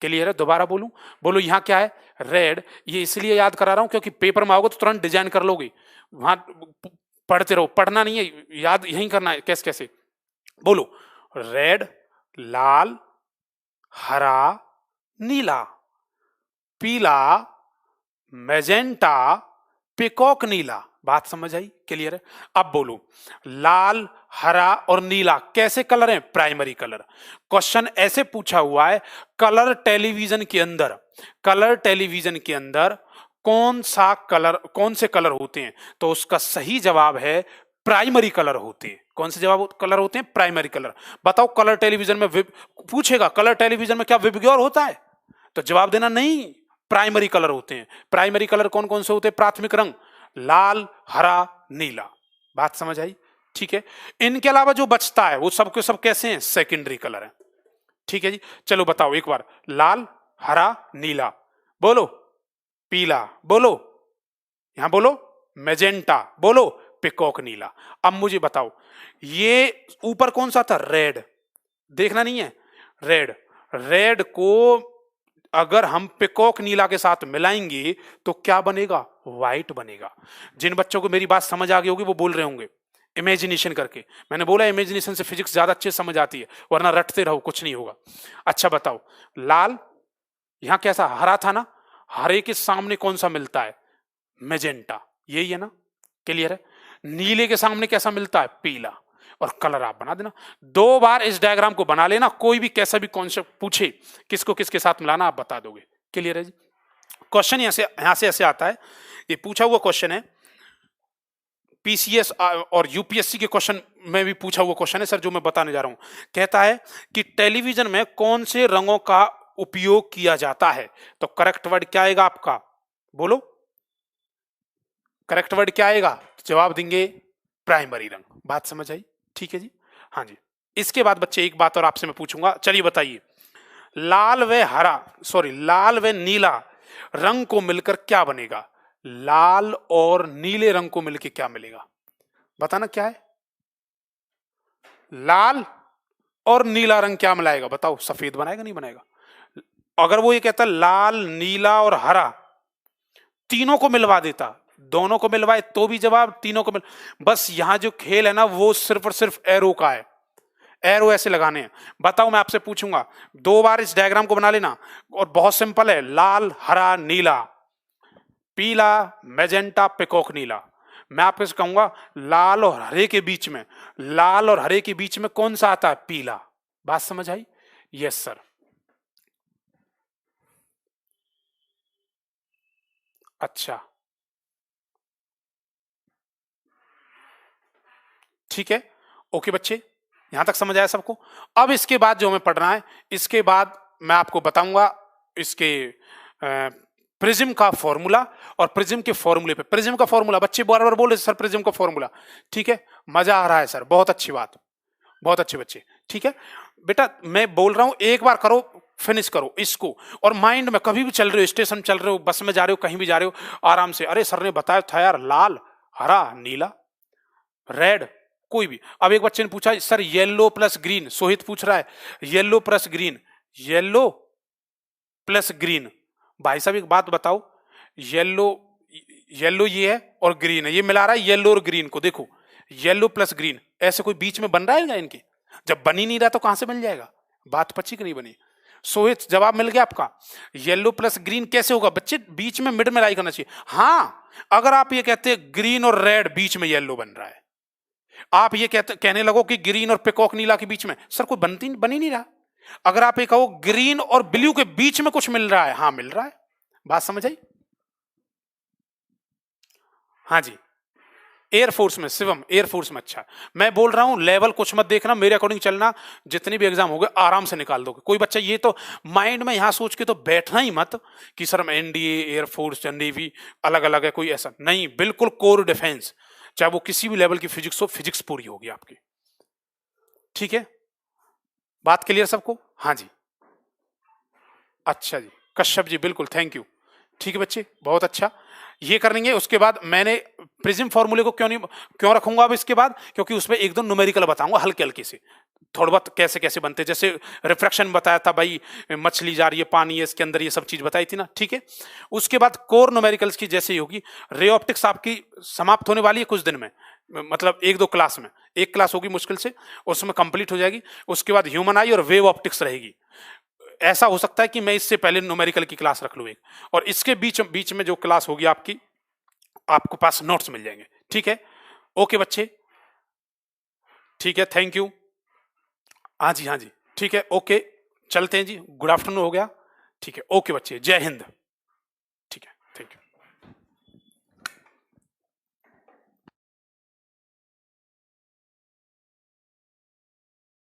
क्लियर है? दोबारा बोलूं, बोलो यहां क्या है, रेड। ये इसलिए याद करा रहा हूं क्योंकि पेपर में आओगे तो तुरंत डिजाइन कर लोगे, वहां पढ़ते रहो, पढ़ना नहीं है, याद यही करना है कैसे कैसे। बोलो रेड, लाल, हरा, नीला, पीला, मैजेंटा, पिकॉक नीला। बात समझ आई, क्लियर है? अब बोलो लाल, हरा और नीला कैसे कलर हैं, प्राइमरी कलर। क्वेश्चन ऐसे पूछा हुआ है, कलर टेलीविजन के अंदर, कलर टेलीविजन के अंदर कौन सा कलर, कौन से कलर होते हैं, तो उसका सही जवाब है प्राइमरी कलर होते हैं। कौन से जवाब कलर होते हैं, प्राइमरी कलर। बताओ कलर टेलीविजन में पूछेगा कलर टेलीविजन में क्या विबग्योर होता है, तो जवाब देना नहीं, प्राइमरी कलर होते हैं। प्राइमरी कलर कौन कौन से होते हैं, प्राथमिक रंग, लाल, हरा, नीला। बात समझ आई, ठीक है। इनके अलावा जो बचता है वो सब के सब कैसे हैं, सेकेंडरी कलर है, ठीक है जी। चलो बताओ एक बार, लाल, हरा, नीला, बोलो, पीला, बोलो, यहां बोलो, मैजेंटा, बोलो, पिकॉक नीला। अब मुझे बताओ ये ऊपर कौन सा था, रेड, देखना नहीं है, रेड, रेड को अगर हम पिकॉक नीला के साथ मिलाएंगे तो क्या बनेगा, व्हाइट बनेगा। जिन बच्चों को मेरी बात समझ आ गई होगी वो बोल रहे होंगे इमेजिनेशन करके, मैंने बोला इमेजिनेशन से फिजिक्स ज्यादा अच्छे समझ आती है, वरना रटते रहो कुछ नहीं होगा। अच्छा बताओ, लाल, यहां कैसा, हरा था ना, हरे के सामने कौन सा मिलता है, मैजेंटा, यही है ना, क्लियर है। नीले के सामने कैसा मिलता है, पीला, और कलर आप बना देना। 2 बार इस डायग्राम को बना लेना, कोई भी कैसा भी कॉन्सेप्ट पूछे किसको किसके साथ मिलाना आप बता दोगे, क्लियर है जी। क्वेश्चन यहां से ऐसे आता है, ये पूछा हुआ क्वेश्चन है, पीसीएस और यूपीएससी के क्वेश्चन में भी पूछा हुआ क्वेश्चन है सर, जो मैं बताने जा रहा हूं। कहता है कि टेलीविजन में कौन से रंगों का उपयोग किया जाता है, तो करेक्ट वर्ड क्या आएगा आपका, बोलो, करेक्ट वर्ड क्या आएगा, जवाब देंगे प्राइमरी रंग। बात समझ आई, ठीक है जी, हाँ जी। इसके बाद बच्चे एक बात और आपसे मैं पूछूंगा, चलिए बताइए, लाल व हरा, सॉरी, लाल व नीला रंग को मिलकर क्या बनेगा, लाल और नीले रंग को मिलकर क्या मिलेगा, बताना क्या है, लाल और नीला रंग क्या मिलाएगा, बताओ, सफेद बनाएगा नहीं बनाएगा। अगर वो ये कहता लाल, नीला और हरा, तीनों को मिलवा देता, दोनों को मिलवाए तो भी जवाब, तीनों को बस यहां जो खेल है ना वो सिर्फ और सिर्फ एरो का है, एरो ऐसे लगाने हैं। बताओ मैं आपसे पूछूंगा, 2 बार इस डायग्राम को बना लेना, और बहुत सिंपल है, लाल, हरा, नीला, पीला, मैजेंटा, पिकॉक नीला। मैं आपको कहूंगा लाल और हरे के बीच में, लाल और हरे के बीच में कौन सा आता है, पीला। बात समझ आई, यस सर, अच्छा, ठीक है, ओके बच्चे, यहां तक समझ आया सबको। अब इसके बाद जो हमें पढ़ना है, इसके बाद मैं आपको बताऊंगा इसके प्रिज्म का फॉर्मूला, और प्रिज्म के फॉर्मूले पे, प्रिज्म का फॉर्मूला बच्चे बार बार बोल रहे सर प्रिज्म का फॉर्मूला, ठीक है, मजा आ रहा है सर, बहुत अच्छी बात, बहुत अच्छे बच्चे, ठीक है। बेटा मैं बोल रहा हूं एक बार करो, फिनिश करो इसको, और माइंड में कभी भी चल रहे हो, स्टेशन चल रहे हो, बस में जा रहे हो, कहीं भी जा रहे हो, आराम से, अरे सर ने बताया था यार, लाल, हरा, नीला, रेड, कोई भी। अब एक बच्चे ने पूछा sir yellow plus green, Sohit पूछ रहा है yellow plus green, yellow plus green, भाई साहब एक बात बताओ, येलो, येलो ये है और ग्रीन है, ये मिला रहा है येलो और ग्रीन को, देखो येलो प्लस ग्रीन, ऐसे कोई बीच में बन रहा है क्या इनके, जब बन ही नहीं रहा तो कहां से बन जाएगा, बात पची कि नहीं बनी। सोहित जवाब मिल गया आपका, येलो प्लस ग्रीन कैसे होगा बच्चे, बीच में मिड में लाई करना चाहिए। हाँ अगर आप ये कहते हैं ग्रीन और रेड बीच में येलो बन रहा है, आप ये कहने लगो कि ग्रीन और पिकॉक नीला के बीच में, सर कोई बन ही नहीं रहा। अगर आप ये कहो ग्रीन और ब्लू के बीच में कुछ मिल रहा है, हाँ मिल रहा है, बात समझ आई, हाँ जी, एयरफोर्स में, शिवम एयरफोर्स में। अच्छा, मैं बोल रहा हूं लेवल कुछ मत देखना, मेरे अकॉर्डिंग चलना, जितनी भी एग्जाम हो गए आराम से निकाल दोगे। कोई बच्चा ये तो माइंड में यहां सोच के तो बैठना ही मत कि सर एनडीए, एयरफोर्स या नेवी अलग अलग है, कोई ऐसा नहीं, बिल्कुल कोर डिफेंस, चाहे वो किसी भी लेवल की फिजिक्स हो, फिजिक्स पूरी होगी आपकी। ठीक है, बात क्लियर सबको? हाँ जी, अच्छा जी, कश्यप जी बिल्कुल, थैंक यू। ठीक है बच्चे, बहुत अच्छा, ये कर लेंगे। उसके बाद मैंने प्रिज्म फॉर्मूले को क्यों रखूंगा अब इसके बाद, क्योंकि उसमें एक दो न्यूमेरिकल बताऊंगा हल्के हल्के से, थोड़ा बहुत कैसे कैसे बनते, जैसे रिफ्रैक्शन बताया था भाई, मछली जा रही है पानी है इसके अंदर, ये सब चीज बताई थी ना। ठीक है, उसके बाद कोर न्यूमेरिकल्स की जैसे ही होगी, रे ऑप्टिक्स आपकी समाप्त होने वाली है कुछ दिन में, मतलब एक दो क्लास में, एक क्लास होगी मुश्किल से, उसमें कंप्लीट हो जाएगी। उसके बाद ह्यूमन आई और वेव ऑप्टिक्स रहेगी। ऐसा हो सकता है कि मैं इससे पहले न्यूमेरिकल की क्लास रख लूँ एक, और इसके बीच बीच में जो क्लास होगी आपकी, आपको पास नोट्स मिल जाएंगे। ठीक है, ओके बच्चे, ठीक है, थैंक यू। हाँ जी, हाँ जी, ठीक है, ओके, चलते हैं जी, गुड आफ्टरनून हो गया। ठीक है, ओके बच्चे, जय हिंद।